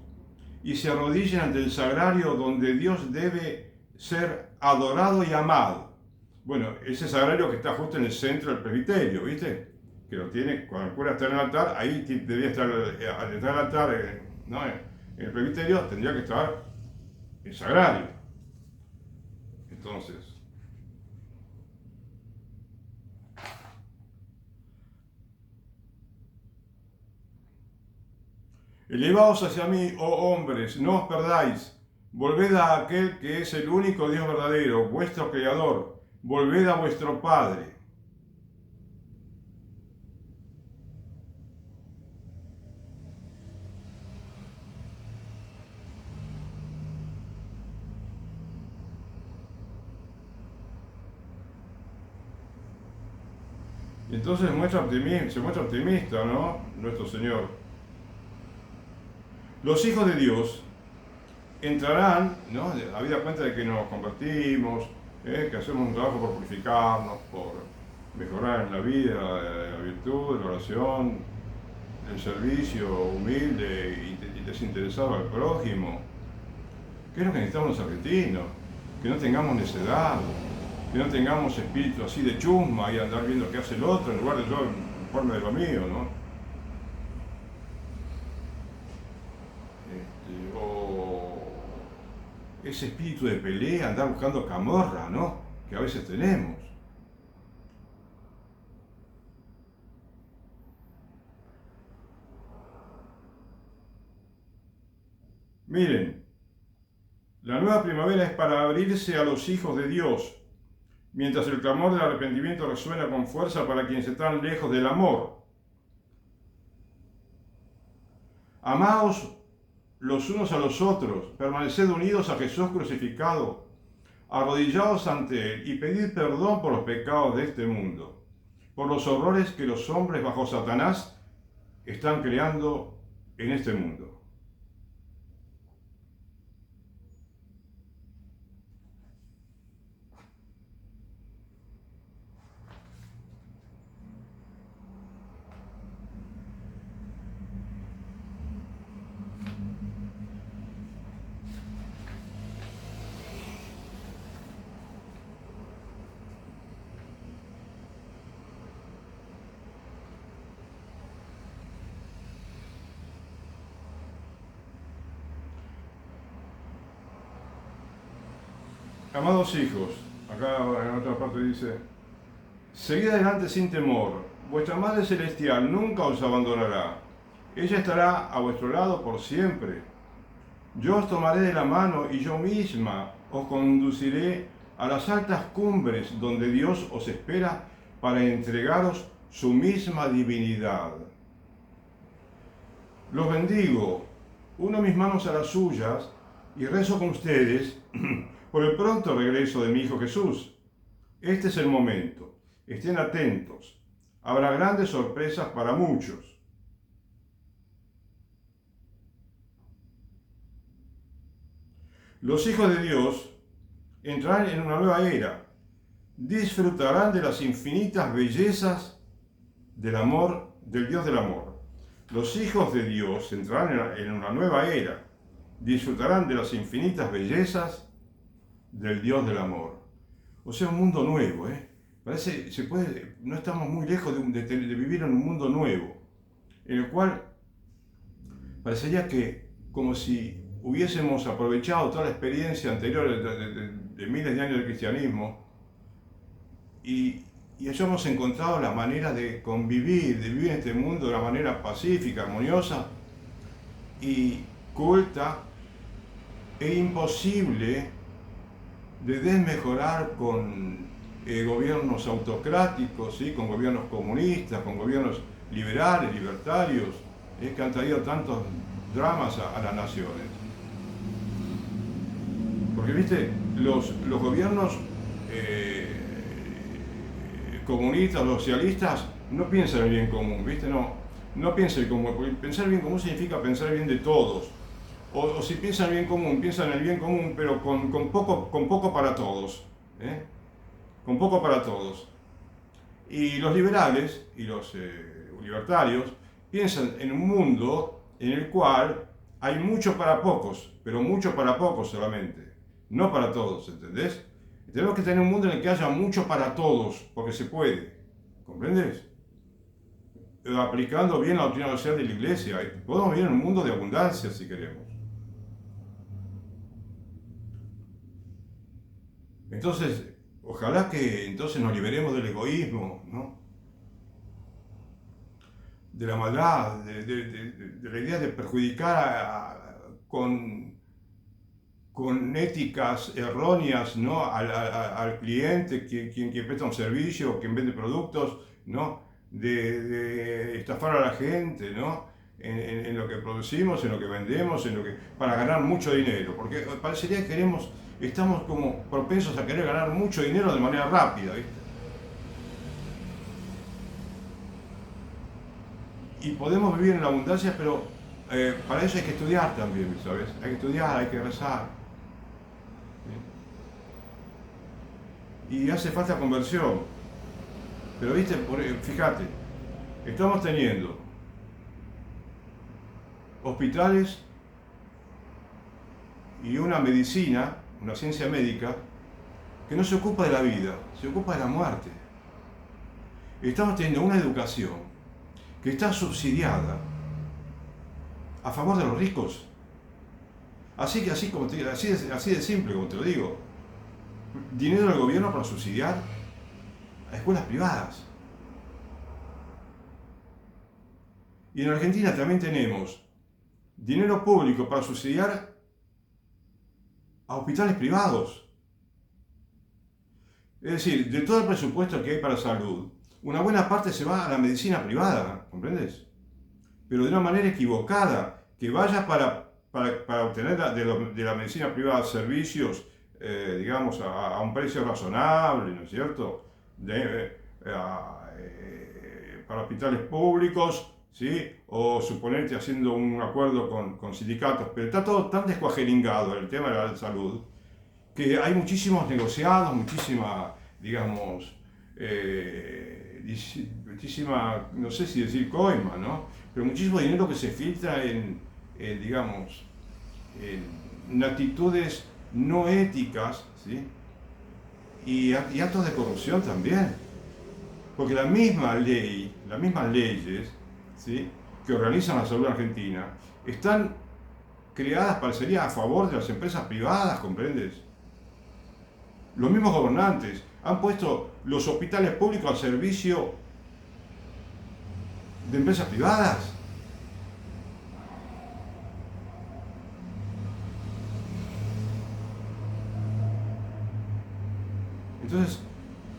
y se arrodillen ante el sagrario donde Dios debe ser adorado y amado. Bueno, ese sagrario que está justo en el centro del presbiterio, ¿viste? Que lo tiene, cuando el cura está en el altar, ahí debería estar, al entrar al altar, ¿no?, en el presbiterio tendría que estar el sagrario. Entonces, elevaos hacia mí, oh hombres, no os perdáis. Volved a aquel que es el único Dios verdadero, vuestro Creador. Volved a vuestro Padre. Y entonces se muestra optimista, ¿no?, nuestro Señor. Los hijos de Dios entrarán, ¿no?, habida cuenta de que nos convertimos, que hacemos un trabajo por purificarnos, por mejorar en la vida, la virtud, la oración, el servicio humilde y desinteresado al prójimo. ¿Qué es lo que necesitamos los argentinos? Que no tengamos necedad, que no tengamos espíritu así de chusma y andar viendo qué hace el otro en lugar de yo informe de lo mío, ¿no? O ese espíritu de pelea, andar buscando camorra, ¿no?, que a veces tenemos. Miren, la nueva primavera es para abrirse a los hijos de Dios, mientras el clamor del arrepentimiento resuena con fuerza para quienes están lejos del amor. Amaos los unos a los otros, permaneced unidos a Jesús crucificado, arrodillaos ante Él y pedid perdón por los pecados de este mundo, por los horrores que los hombres bajo Satanás están creando en este mundo. Amados hijos, acá en otra parte dice, seguid adelante sin temor, vuestra Madre Celestial nunca os abandonará, ella estará a vuestro lado por siempre. Yo os tomaré de la mano y yo misma os conduciré a las altas cumbres donde Dios os espera para entregaros su misma divinidad. Los bendigo, uno mis manos a las suyas y rezo con ustedes por el pronto regreso de mi Hijo Jesús. Este es el momento, estén atentos, habrá grandes sorpresas para muchos. Los hijos de Dios entrarán en una nueva era, disfrutarán de las infinitas bellezas del amor, del Dios del amor. Los hijos de Dios entrarán en una nueva era, disfrutarán de las infinitas bellezas del Dios del amor. O sea, un mundo nuevo, Parece, no estamos muy lejos de vivir en un mundo nuevo, en el cual parecería que como si hubiésemos aprovechado toda la experiencia anterior de miles de años del cristianismo y hayamos encontrado la manera de convivir, de vivir en este mundo de una manera pacífica, armoniosa y culta e imposible de desmejorar con gobiernos autocráticos, ¿sí? Con gobiernos comunistas, con gobiernos liberales, libertarios, que han traído tantos dramas a las naciones. Porque, viste, los gobiernos comunistas, socialistas, no piensan en el bien común, viste, no piensan en el común, porque pensar en el bien común significa pensar el bien de todos. O si piensan en el bien común, piensan en el bien común, pero con poco para todos. Con poco para todos. Y los liberales y los libertarios piensan en un mundo en el cual hay mucho para pocos, pero mucho para pocos solamente, no para todos, ¿entendés? Tenemos que tener un mundo en el que haya mucho para todos, porque se puede, ¿comprendes? Aplicando bien la doctrina social de la Iglesia, podemos vivir en un mundo de abundancia si queremos. Entonces, ojalá que entonces nos liberemos del egoísmo, ¿no? De la maldad, de la idea de perjudicar con éticas erróneas, ¿no? al cliente, quien presta un servicio, quien vende productos, ¿no? De estafar a la gente, ¿no? En lo que producimos, en lo que vendemos, para ganar mucho dinero, porque parecería que estamos como propensos a querer ganar mucho dinero de manera rápida, ¿viste? Y podemos vivir en la abundancia, pero para eso hay que estudiar también, ¿sabes? Hay que estudiar, hay que rezar. ¿Sí? Y hace falta conversión. Pero, ¿viste? Fíjate, estamos teniendo hospitales y una medicina, una ciencia médica, que no se ocupa de la vida, se ocupa de la muerte. Estamos teniendo una educación que está subsidiada a favor de los ricos. Así de simple, como te lo digo. Dinero del gobierno para subsidiar a escuelas privadas. Y en Argentina también tenemos dinero público para subsidiar a hospitales privados. Es decir, de todo el presupuesto que hay para salud, una buena parte se va a la medicina privada, ¿comprendes? Pero de una manera equivocada, que vaya para obtener de la medicina privada servicios, digamos, a un precio razonable, ¿no es cierto? Para hospitales públicos, ¿sí? O suponerte haciendo un acuerdo con sindicatos, pero está todo tan descuajeringado el tema de la salud, que hay muchísimos negociados, muchísima, digamos, muchísima, no sé si decir coima, ¿no? Pero muchísimo dinero que se filtra digamos, en actitudes no éticas, ¿sí? Y actos de corrupción también. Porque las mismas leyes, ¿sí? Que organizan la salud argentina, están creadas, parecería, a favor de las empresas privadas, ¿comprendes? Los mismos gobernantes han puesto los hospitales públicos al servicio de empresas privadas. Entonces,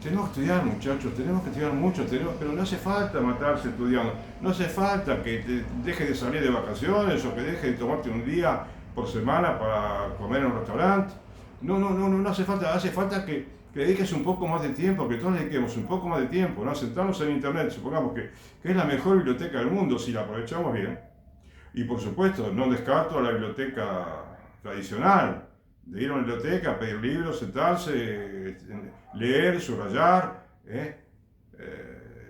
tenemos que estudiar, muchachos, tenemos que estudiar mucho, pero no hace falta matarse estudiando, no hace falta que te dejes de salir de vacaciones o que dejes de tomarte un día por semana para comer en un restaurante. No hace falta que dediques un poco más de tiempo, que todos dediquemos un poco más de tiempo, ¿no? Sentarnos en internet, supongamos que es la mejor biblioteca del mundo si la aprovechamos bien. Y por supuesto, no descarto a la biblioteca tradicional, de ir a una biblioteca, pedir libros, sentarse, leer, subrayar,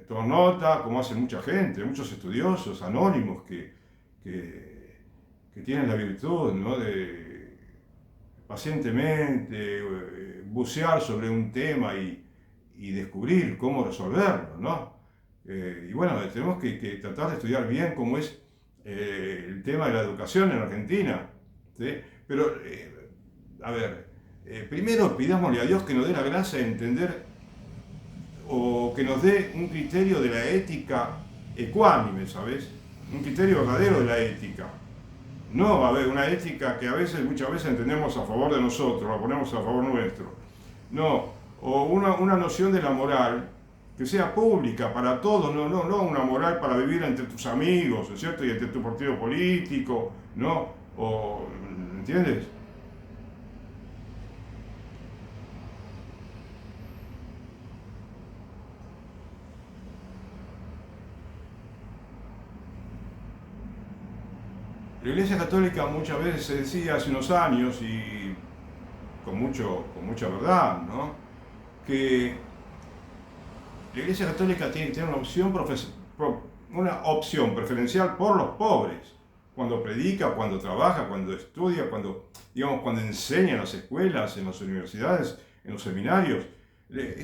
tomar nota, como hace mucha gente, muchos estudiosos anónimos que tienen la virtud, ¿no?, de pacientemente bucear sobre un tema y descubrir cómo resolverlo, ¿no? Y bueno, tenemos que tratar de estudiar bien cómo es el tema de la educación en Argentina, ¿sí? Pero, a ver, primero pidámosle a Dios que nos dé la gracia de entender o que nos dé un criterio de la ética ecuánime, ¿sabes? Un criterio verdadero de la ética. No, a ver, una ética que muchas veces entendemos a favor de nosotros, la ponemos a favor nuestro. No, o una noción de la moral que sea pública para todos, no una moral para vivir entre tus amigos, ¿es cierto? Y entre tu partido político, ¿no? O, ¿entiendes? La Iglesia Católica muchas veces se decía hace unos años, y con mucha verdad, ¿no?, que la Iglesia Católica tiene que tener una opción preferencial por los pobres, cuando predica, cuando trabaja, cuando estudia, cuando enseña en las escuelas, en las universidades, en los seminarios.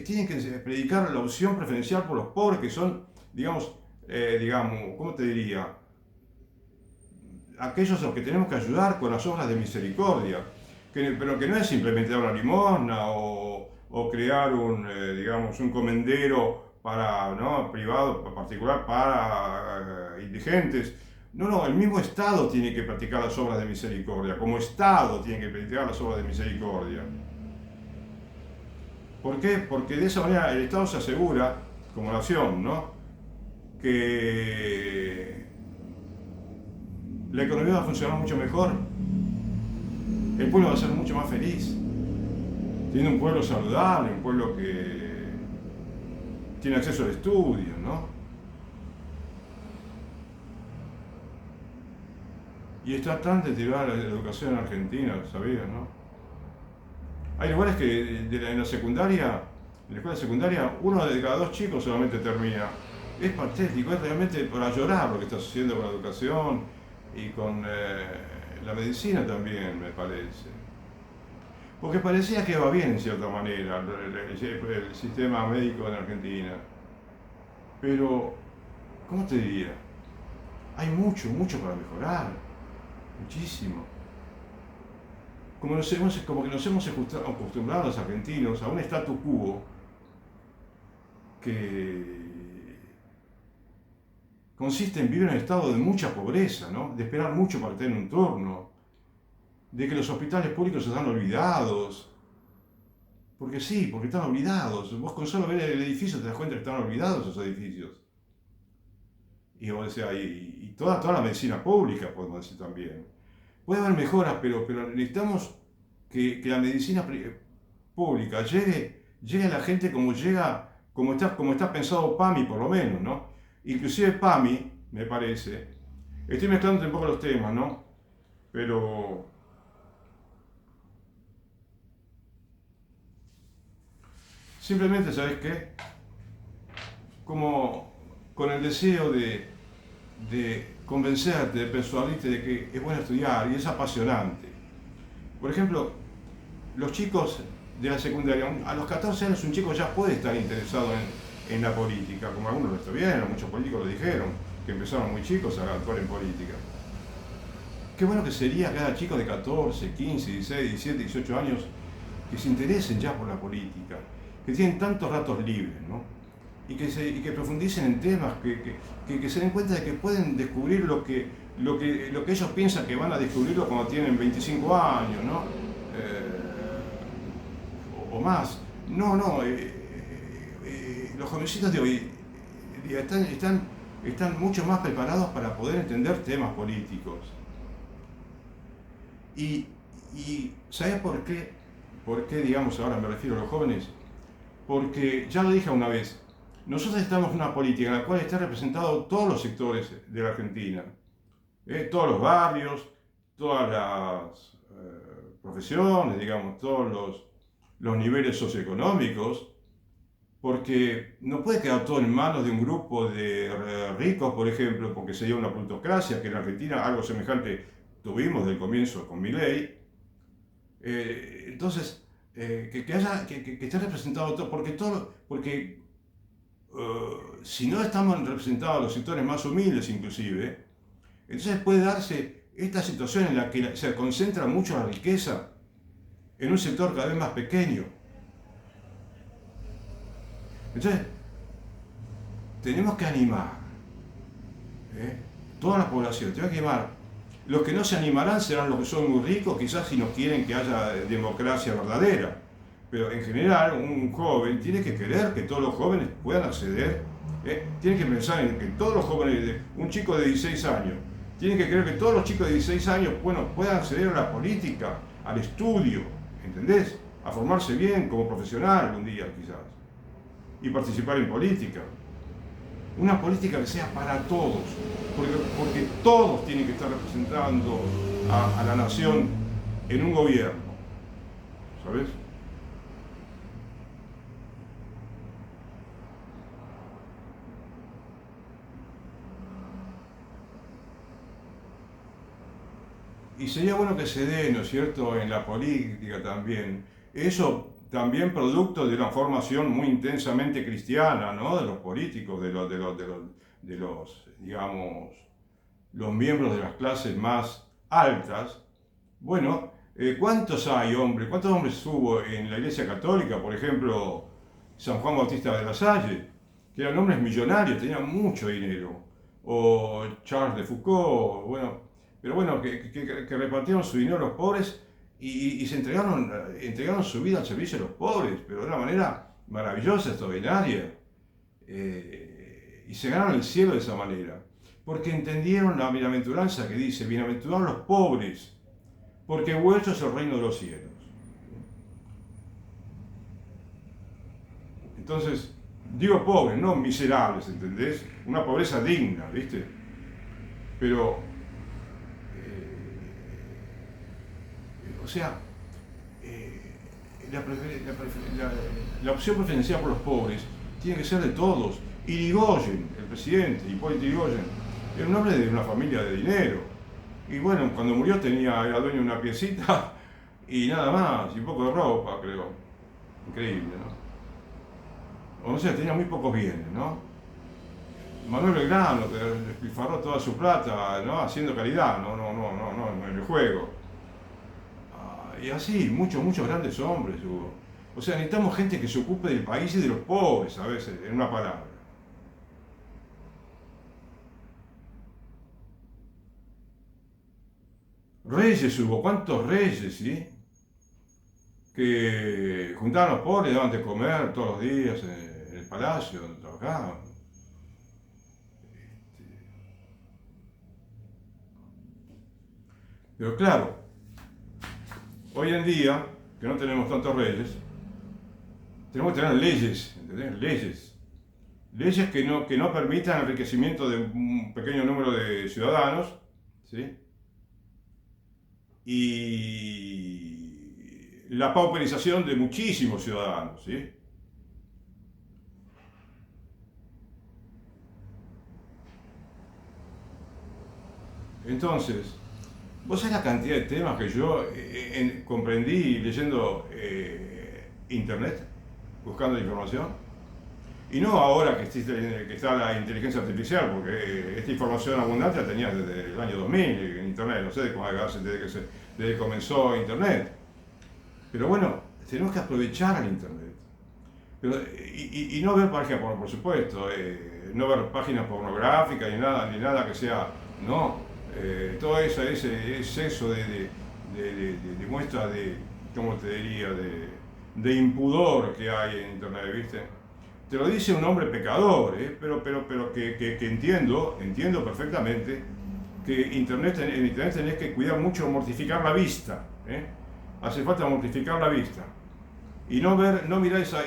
Tienen que predicar la opción preferencial por los pobres, que son, ¿cómo te diría?, aquellos a los que tenemos que ayudar con las obras de misericordia, pero que no es simplemente dar una limosna o crear un comendero para, ¿no?, privado, particular para indigentes. No, el mismo Estado tiene que practicar las obras de misericordia, como Estado tiene que practicar las obras de misericordia. ¿Por qué? Porque de esa manera el Estado se asegura, como nación, ¿no?, que la economía va a funcionar mucho mejor, el pueblo va a ser mucho más feliz, tiene un pueblo saludable, un pueblo que tiene acceso al estudio, ¿no? Y está tan deteriorada la educación en Argentina, ¿sabías, no? Hay lugares que en la escuela secundaria, uno de cada 2 chicos solamente termina. Es patético, es realmente para llorar lo que está sucediendo con la educación y con la medicina también, me parece. Porque parecía que va bien en cierta manera el sistema médico en Argentina. Pero, ¿cómo te diría? Hay mucho para mejorar. Muchísimo. Como que nos hemos acostumbrado los argentinos a un status quo que consiste en vivir en un estado de mucha pobreza, ¿no?, de esperar mucho para tener un turno, de que los hospitales públicos están olvidados. Porque sí, porque están olvidados. Vos con solo ver el edificio te das cuenta que están olvidados esos edificios. Y toda la medicina pública, podemos decir también. Puede haber mejoras, pero necesitamos que la medicina pública llegue a la gente como está pensado PAMI, por lo menos, ¿no? Inclusive PAMI, me parece, estoy mezclando un poco los temas, ¿no?, pero simplemente, ¿sabes qué?, como con el deseo de convencerte, de persuadirte de que es bueno estudiar y es apasionante. Por ejemplo, los chicos de la secundaria, a los 14 años un chico ya puede estar interesado en la política, como algunos lo estuvieron, muchos políticos lo dijeron, que empezaron muy chicos a actuar en política. Qué bueno que sería cada chico de 14, 15, 16, 17, 18 años que se interesen ya por la política, que tienen tantos ratos libres, ¿no? Y que profundicen en temas, que se den cuenta de que pueden descubrir lo que ellos piensan que van a descubrirlo cuando tienen 25 años, ¿no? O más. No, los jovencitos de hoy están mucho más preparados para poder entender temas políticos. Y ¿sabes por qué? ¿Por qué, digamos, ahora me refiero a los jóvenes? Porque, ya lo dije una vez, nosotros estamos en una política en la cual están representados todos los sectores de la Argentina. Todos los barrios, todas las profesiones, digamos, todos los niveles socioeconómicos, porque no puede quedar todo en manos de un grupo de ricos, por ejemplo, porque sería una plutocracia, que en Argentina algo semejante tuvimos del comienzo con Milei. Entonces, que esté representado todo, porque si no estamos representados los sectores más humildes inclusive, entonces puede darse esta situación en la que se concentra mucho la riqueza en un sector cada vez más pequeño. Entonces, tenemos que animar, toda la población, tenemos que animar. Los que no se animarán serán los que son muy ricos, quizás si no quieren que haya democracia verdadera. Pero en general, un joven tiene que querer que todos los jóvenes puedan acceder. Tiene que pensar en que todos los jóvenes, un chico de 16 años, tiene que querer que todos los chicos de 16 años puedan acceder a la política, al estudio, ¿entendés? A formarse bien como profesional algún día quizás. Y participar en política. Una política que sea para todos, porque todos tienen que estar representando a la nación en un gobierno, ¿sabes? Y sería bueno que se dé, ¿no es cierto?, en la política también. Eso también producto de una formación muy intensamente cristiana, ¿no?, de los políticos, de los, digamos, los miembros de las clases más altas. Bueno, ¿cuántos hay, hombre? ¿Cuántos hombres hubo en la Iglesia Católica? Por ejemplo, San Juan Bautista de la Salle, que eran hombres millonarios, tenían mucho dinero. O Charles de Foucault, bueno, pero bueno, que repartieron su dinero a los pobres y se entregaron su vida al servicio de los pobres, pero de una manera maravillosa, extraordinaria. Y se ganaron el cielo de esa manera, porque entendieron la bienaventuranza que dice, bienaventurados los pobres, porque vuestro es el reino de los cielos. Entonces, digo pobres, no miserables, ¿entendés? Una pobreza digna, ¿viste? Pero, o sea, la opción preferencial por los pobres tiene que ser de todos. Irigoyen, el presidente, Hipólito Yrigoyen, era un hombre de una familia de dinero. Y bueno, cuando murió era dueño de una piecita y nada más, y un poco de ropa, creo. Increíble, ¿no? O sea, tenía muy pocos bienes, ¿no? Manuel Belgrano, que despilfarró toda su plata, ¿no?, haciendo caridad, no, en el juego. Y así, muchos grandes hombres hubo. O sea, necesitamos gente que se ocupe del país y de los pobres, a veces, en una palabra. Reyes hubo, ¿cuántos reyes, sí? Que juntaban a los pobres, daban de comer todos los días en el palacio donde trabajaban. Pero claro, hoy en día, que no tenemos tantos reyes, tenemos que tener leyes, ¿entendés? Leyes que no permitan el enriquecimiento de un pequeño número de ciudadanos, ¿sí?, y la pauperización de muchísimos ciudadanos, ¿sí? Entonces, vos sabés la cantidad de temas que yo comprendí leyendo internet, buscando información. Y no ahora que está la inteligencia artificial, porque esta información abundante la tenía desde el año 2000 en internet, no sé desde que comenzó internet. Pero bueno, tenemos que aprovechar el Internet. Pero, y no ver páginas, por supuesto, no ver páginas pornográficas ni nada que sea, no, todo ese exceso de muestra de, ¿cómo te diría?, de impudor que hay en Internet, ¿viste? Te lo dice un hombre pecador, pero que entiendo perfectamente que en Internet tenés que cuidar mucho, mortificar la vista, hace falta mortificar la vista. Y no mirar esas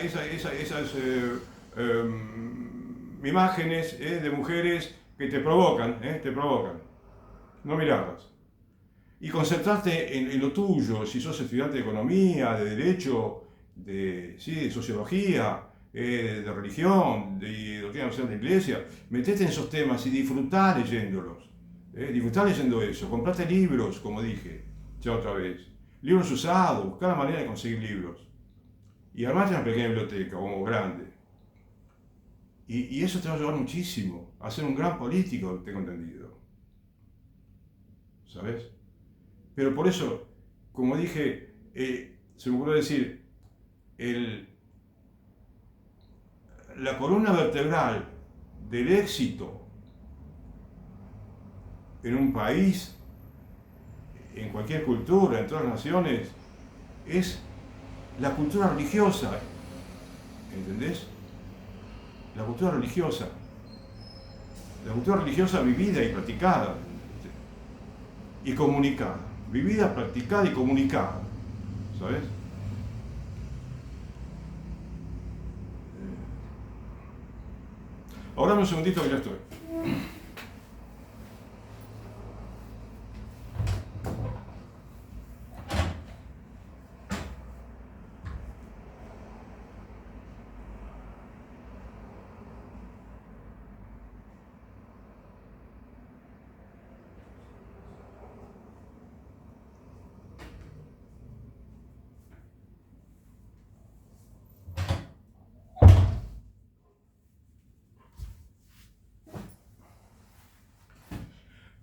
imágenes de mujeres que te provocan, no mirarlas. Y concentrarte en lo tuyo, si sos estudiante de economía, de derecho, de sociología, de religión, de doctrina social de la iglesia, metete en esos temas y disfrutá leyéndolos. Disfrutá leyendo eso, comprate libros, como dije ya otra vez. Libros usados, buscá la manera de conseguir libros. Y armarte una pequeña biblioteca, como grande. Y eso te va a ayudar muchísimo a ser un gran político, tengo entendido. ¿Sabes? Pero por eso, como dije, se me ocurrió decir, la columna vertebral del éxito en un país, en cualquier cultura, en todas las naciones, es la cultura religiosa, ¿entendés? La cultura religiosa vivida y practicada y comunicada, vivida, practicada y comunicada, ¿sabes? Ahora un segundito que ya estoy.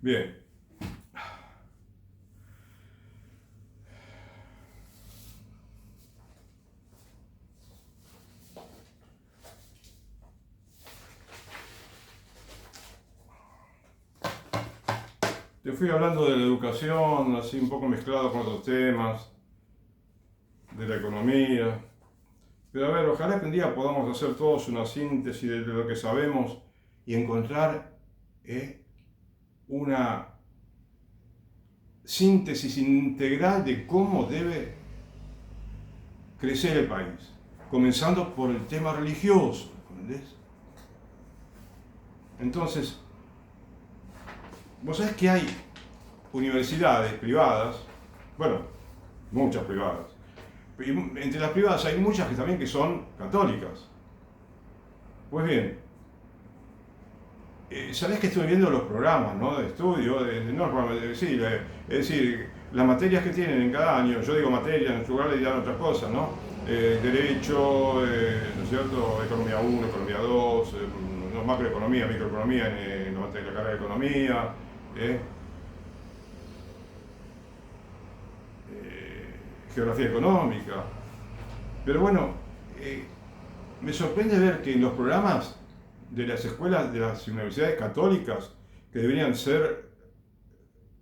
Bien. Te fui hablando de la educación, así un poco mezclado con otros temas, de la economía. Pero a ver, ojalá que un día podamos hacer todos una síntesis de lo que sabemos y encontrar una síntesis integral de cómo debe crecer el país, comenzando por el tema religioso, ¿entendés? Entonces, vos sabés que hay universidades privadas, bueno, muchas privadas, y entre las privadas hay muchas que también que son católicas. Pues bien, sabés que estuve viendo los programas, ¿no?, de estudio, es decir, las materias que tienen en cada año, yo digo materias, en su lugar le dirán otras cosas, ¿no? Derecho, ¿no es cierto?, Economía 1, Economía 2, no, macroeconomía, microeconomía en la carrera de Economía, Geografía económica. Pero bueno, me sorprende ver que en los programas de las escuelas, de las universidades católicas, que deberían ser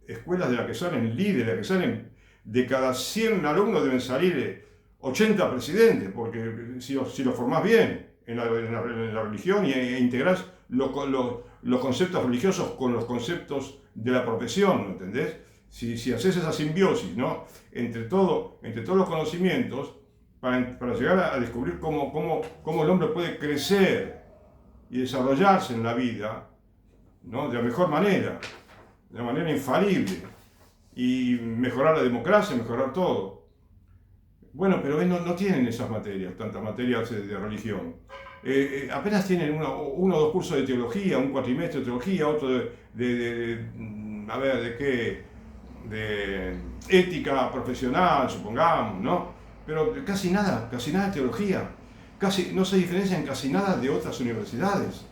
escuelas de las que salen líderes, de las que salen de cada 100 alumnos deben salir 80 presidentes, porque si lo formás bien en la religión e integrás los conceptos religiosos con los conceptos de la profesión, ¿no entendés? Si haces esa simbiosis, ¿no?, entre todos los conocimientos, para llegar a descubrir cómo el hombre puede crecer y desarrollarse en la vida, ¿no?, de la mejor manera, de una manera infalible, y mejorar la democracia, mejorar todo. Bueno, pero no tienen esas materias, tantas materias de religión. Apenas tienen uno o dos cursos de teología, un cuatrimestre de teología, otro de ética profesional, supongamos, ¿no? Pero casi nada de teología. Casi no se diferencian casi nada de otras universidades.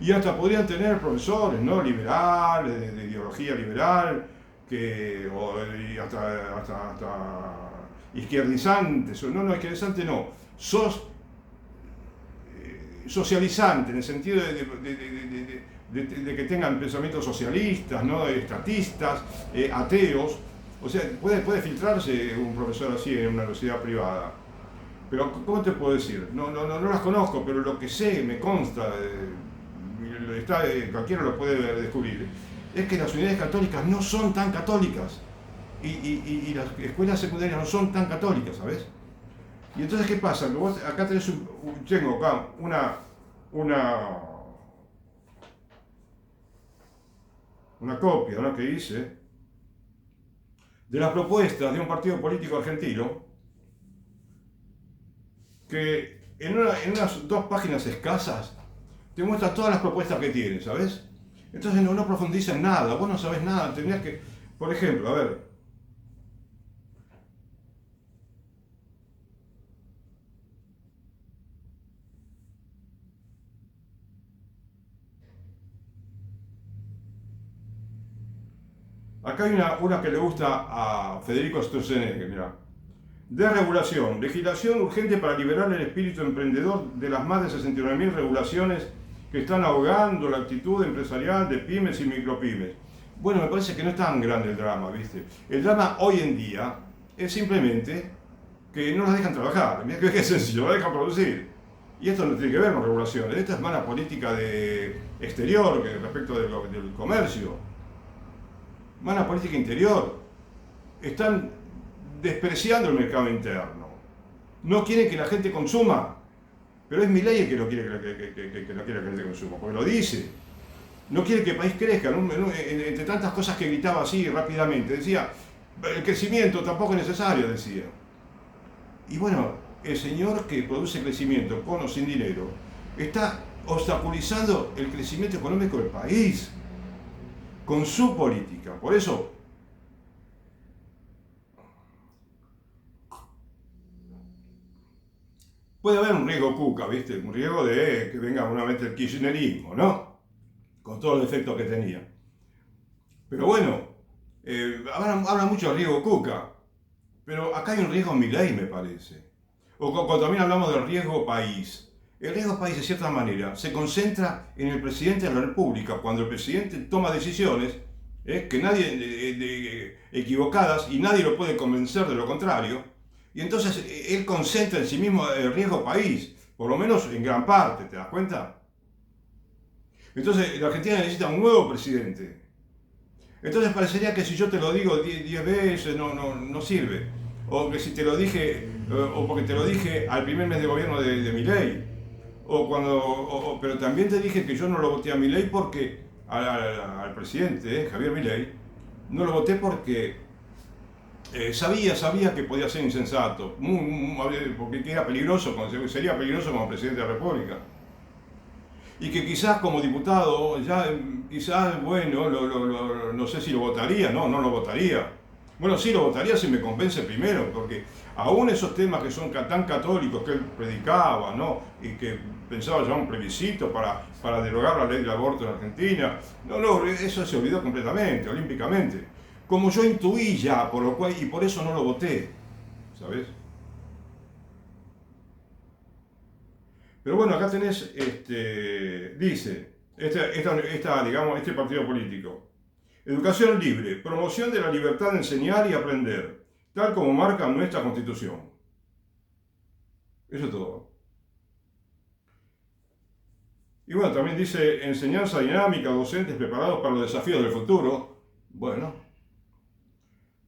Y hasta podrían tener profesores, ¿no?, liberales, de ideología liberal, y hasta izquierdizante, no, izquierdizante no, socializante, en el sentido de que tengan pensamientos socialistas, ¿no? Estatistas, ateos. O sea, puede filtrarse un profesor así en una universidad privada. Pero, ¿cómo te puedo decir? No las conozco, pero lo que sé, me consta, cualquiera lo puede descubrir, es que las unidades católicas no son tan católicas. Y las escuelas secundarias no son tan católicas, ¿sabes? Y entonces, ¿qué pasa? Que vos acá tenés tengo acá una copia, ¿no?, que hice de las propuestas de un partido político argentino que en unas 2 páginas escasas te muestra todas las propuestas que tiene, ¿sabes? Entonces no profundiza en nada, vos no sabés nada, tendrías que, por ejemplo, a ver, acá hay una que le gusta a Federico Sturzenegger, mirá. Desregulación, legislación urgente para liberar el espíritu emprendedor de las más de 69.000 regulaciones que están ahogando la actitud empresarial de pymes y micropymes. Bueno, me parece que no es tan grande el drama, ¿viste? El drama hoy en día es simplemente que no las dejan trabajar. Mirá que es sencillo, las dejan producir. Y esto no tiene que ver con regulaciones, esta es mala política de exterior respecto del comercio. Mala política interior. Están despreciando el mercado interno. No quieren que la gente consuma. Pero es Milei el que no quiere que la gente consuma, porque lo dice. No quiere que el país crezca. Entre tantas cosas que gritaba así rápidamente. Decía, el crecimiento tampoco es necesario, decía. Y bueno, el señor que produce crecimiento con o sin dinero está obstaculizando el crecimiento económico del país con su política. Por eso, puede haber un riesgo cuca, ¿viste? Un riesgo de que venga nuevamente el kirchnerismo, ¿no? Con todos los efectos que tenía. Pero bueno, habla mucho de riesgo cuca, pero acá hay un riesgo Milei, me parece. O cuando también hablamos del riesgo país. El riesgo país, de cierta manera, se concentra en el presidente de la República, cuando el presidente toma decisiones que nadie, equivocadas, y nadie lo puede convencer de lo contrario. Y entonces él concentra en sí mismo el riesgo país, por lo menos en gran parte, ¿te das cuenta? Entonces la Argentina necesita un nuevo presidente. Entonces parecería que si yo te lo digo 10 veces no sirve. O que si te lo dije, o porque te lo dije al primer mes de gobierno de Milei. Pero también te dije que yo no lo voté a Milei porque al presidente, Javier Milei, no lo voté porque sabía que podía ser insensato, porque era peligroso, sería peligroso como presidente de la República. Y que quizás como diputado, bueno, no sé si lo votaría, no lo votaría. Bueno, sí lo votaría si me convence primero, porque aún esos temas que son tan católicos que él predicaba, ¿no?, y que pensaba llevar un plebiscito para derogar la ley del aborto en Argentina, eso se olvidó completamente, olímpicamente. Como yo intuí ya, y por eso no lo voté, ¿sabes? Pero bueno, acá tenés, dice, digamos, este partido político. Educación libre, promoción de la libertad de enseñar y aprender, tal como marca nuestra Constitución. Eso es todo. Y bueno, también dice enseñanza dinámica, docentes preparados para los desafíos del futuro. Bueno.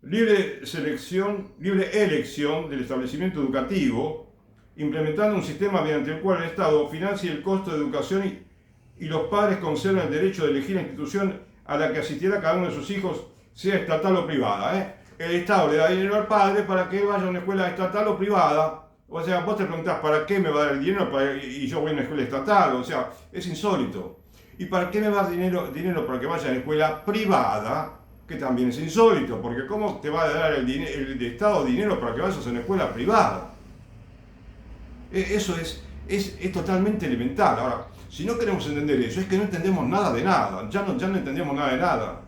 Libre elección del establecimiento educativo, implementando un sistema mediante el cual el Estado financie el costo de educación y los padres conservan el derecho de elegir la institución a la que asistirá cada uno de sus hijos, sea estatal o privada. El Estado le da dinero al padre para que él vaya a una escuela estatal o privada. O sea, vos te preguntás, ¿para qué me va a dar el dinero y yo voy a una escuela estatal? O sea, es insólito. ¿Y para qué me va a dar dinero para que vaya a una escuela privada? Que también es insólito, porque ¿cómo te va a dar el Estado dinero para que vayas a una escuela privada? Eso es totalmente elemental. Ahora, si no queremos entender eso, es que no entendemos nada de nada, ya no entendemos nada de nada.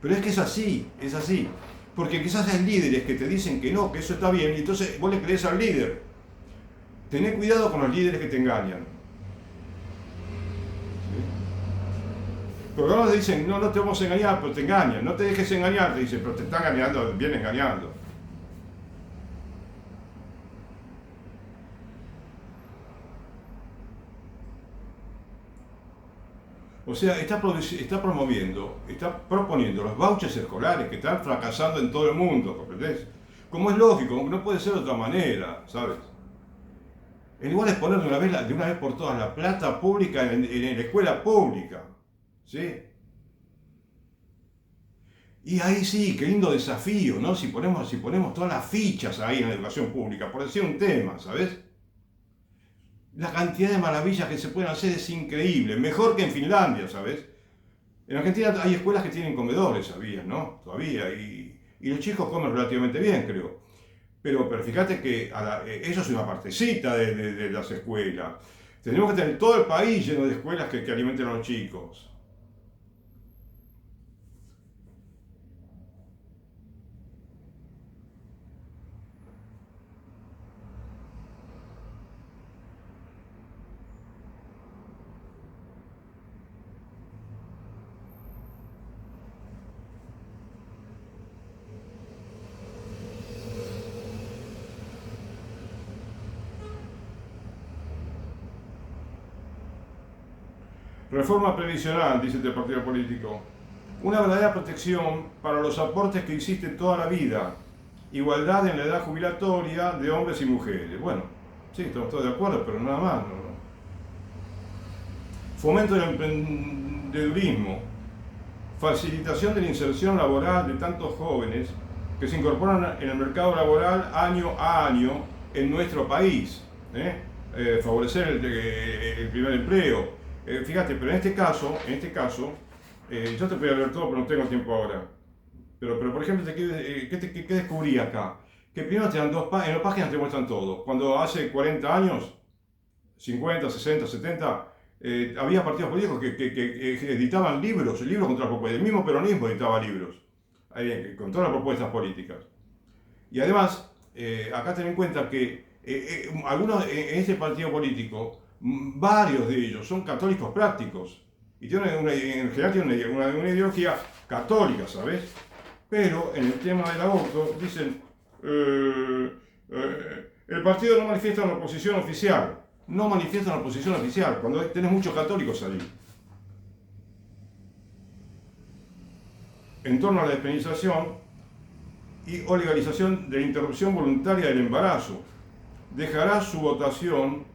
Pero es que es así, Porque quizás hay líderes que te dicen que no, que eso está bien, y entonces vos le crees al líder. Tené cuidado con los líderes que te engañan. ¿Sí? Porque algunos dicen, no, no te vamos a engañar, pero te engañan. No te dejes engañar, te dicen, pero te están engañando, bien engañando. O sea, está promoviendo, está proponiendo los vouchers escolares que están fracasando en todo el mundo, ¿comprendés? Como es lógico, no puede ser de otra manera, ¿sabes? En lugar de poner de una vez por todas la plata pública en la escuela pública, ¿sí? Y ahí sí, qué lindo desafío, ¿no? Si ponemos todas las fichas ahí en la educación pública, por decir un tema, ¿sabes? La cantidad de maravillas que se pueden hacer es increíble, mejor que en Finlandia, ¿sabes? En Argentina hay escuelas que tienen comedores, ¿sabías, no? Todavía, y los chicos comen relativamente bien, creo. Pero fíjate que eso es una partecita de las escuelas. Tenemos que tener todo el país lleno de escuelas que alimenten a los chicos. Reforma previsional, dice este partido político. Una verdadera protección para los aportes que hiciste toda la vida. Igualdad en la edad jubilatoria de hombres y mujeres. Bueno, sí, estamos todos de acuerdo, pero nada más. ¿No? Fomento del emprendedurismo. Facilitación de la inserción laboral de tantos jóvenes que se incorporan en el mercado laboral año a año en nuestro país. Favorecer el primer empleo. Fíjate, pero en este caso, yo te voy a leer todo, pero no tengo tiempo ahora. Pero por ejemplo, ¿qué descubrí acá? Que primero te dan en las páginas te muestran todo. Cuando hace 40 años, 50, 60, 70, había partidos políticos que editaban libros contra la propuesta. El mismo peronismo editaba libros, con todas las propuestas políticas. Y además, acá ten en cuenta que algunos en este partido político, varios de ellos son católicos prácticos y en general tienen una ideología católica, ¿sabes? Pero en el tema del aborto dicen, el partido no manifiesta una oposición oficial, cuando tenés muchos católicos ahí. En torno a la despenalización o legalización de la interrupción voluntaria del embarazo, dejará su votación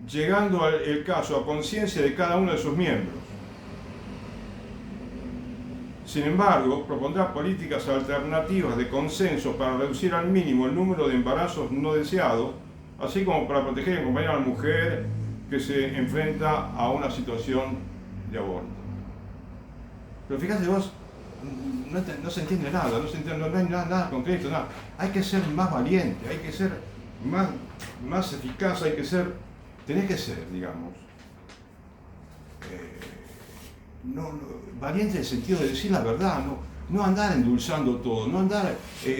llegando el caso a conciencia de cada uno de sus miembros. Sin embargo, propondrá políticas alternativas de consenso para reducir al mínimo el número de embarazos no deseados, así como para proteger y acompañar a la mujer que se enfrenta a una situación de aborto. Pero fíjate vos, no se entiende nada, no hay nada concreto, nada. Hay que ser más valiente, hay que ser más eficaz, tenés que ser, digamos, valiente en el sentido de decir la verdad, no andar endulzando todo, no andar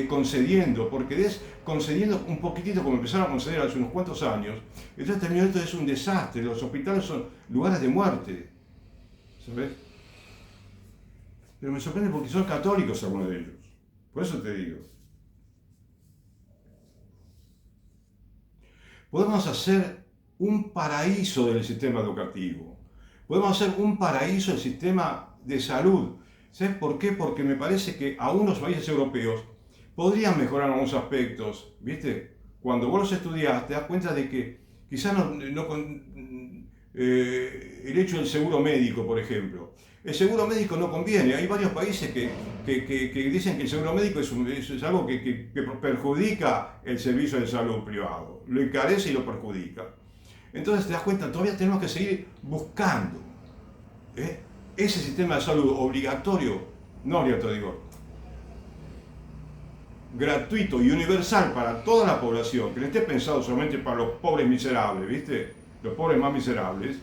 concediendo, porque concediendo un poquitito como empezaron a conceder hace unos cuantos años, entonces terminó esto, es un desastre, los hospitales son lugares de muerte, ¿sabes? Pero me sorprende porque son católicos algunos de ellos, por eso te digo. Podemos hacer un paraíso del sistema educativo. Podemos hacer un paraíso del sistema de salud. ¿Sabes por qué? Porque me parece que aún los países europeos podrían mejorar algunos aspectos. ¿Viste? Cuando vos los estudiás, te das cuenta de que quizás el hecho del seguro médico, por ejemplo. El seguro médico no conviene. Hay varios países que dicen que el seguro médico es algo que perjudica el servicio de salud privado. Lo encarece y lo perjudica. Entonces te das cuenta, todavía tenemos que seguir buscando ese sistema de salud gratuito y universal para toda la población, que no esté pensado solamente para los pobres miserables, ¿viste? Los pobres más miserables,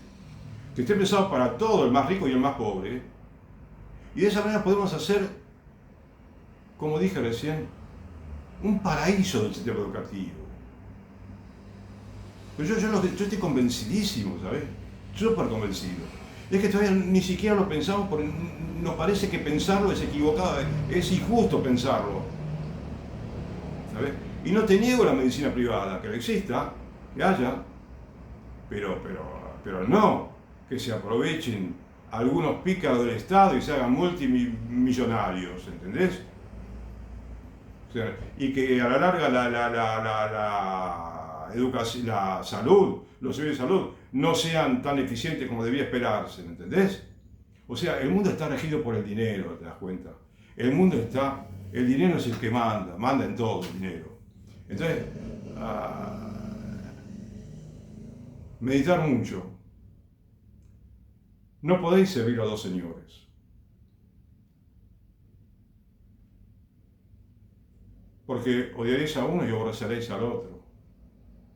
que esté pensado para todo, el más rico y el más pobre. Y de esa manera podemos hacer como dije recién, un paraíso del sistema educativo. Pero yo estoy convencidísimo, ¿sabes? Súper convencido. Es que todavía ni siquiera lo pensamos porque nos parece que pensarlo es equivocado, es injusto pensarlo, ¿sabes? Y no te niego la medicina privada, que exista, que haya, pero no que se aprovechen algunos pícaros del Estado y se hagan multimillonarios, ¿entendés? O sea, y que a la larga la educación, la salud, los servicios de salud no sean tan eficientes como debía esperarse, ¿me entendés? O sea, el mundo está regido por el dinero, ¿te das cuenta? El dinero es el que manda en todo el dinero. Entonces, ah, meditar mucho. No podéis servir a dos señores, porque odiaréis a uno y aborreceréis al otro.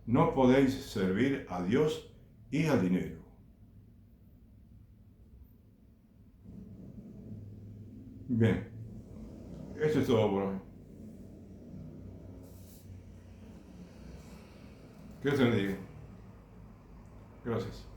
No podéis servir a Dios y al dinero. Bien, esto es todo por hoy. Que Dios te bendiga. Gracias.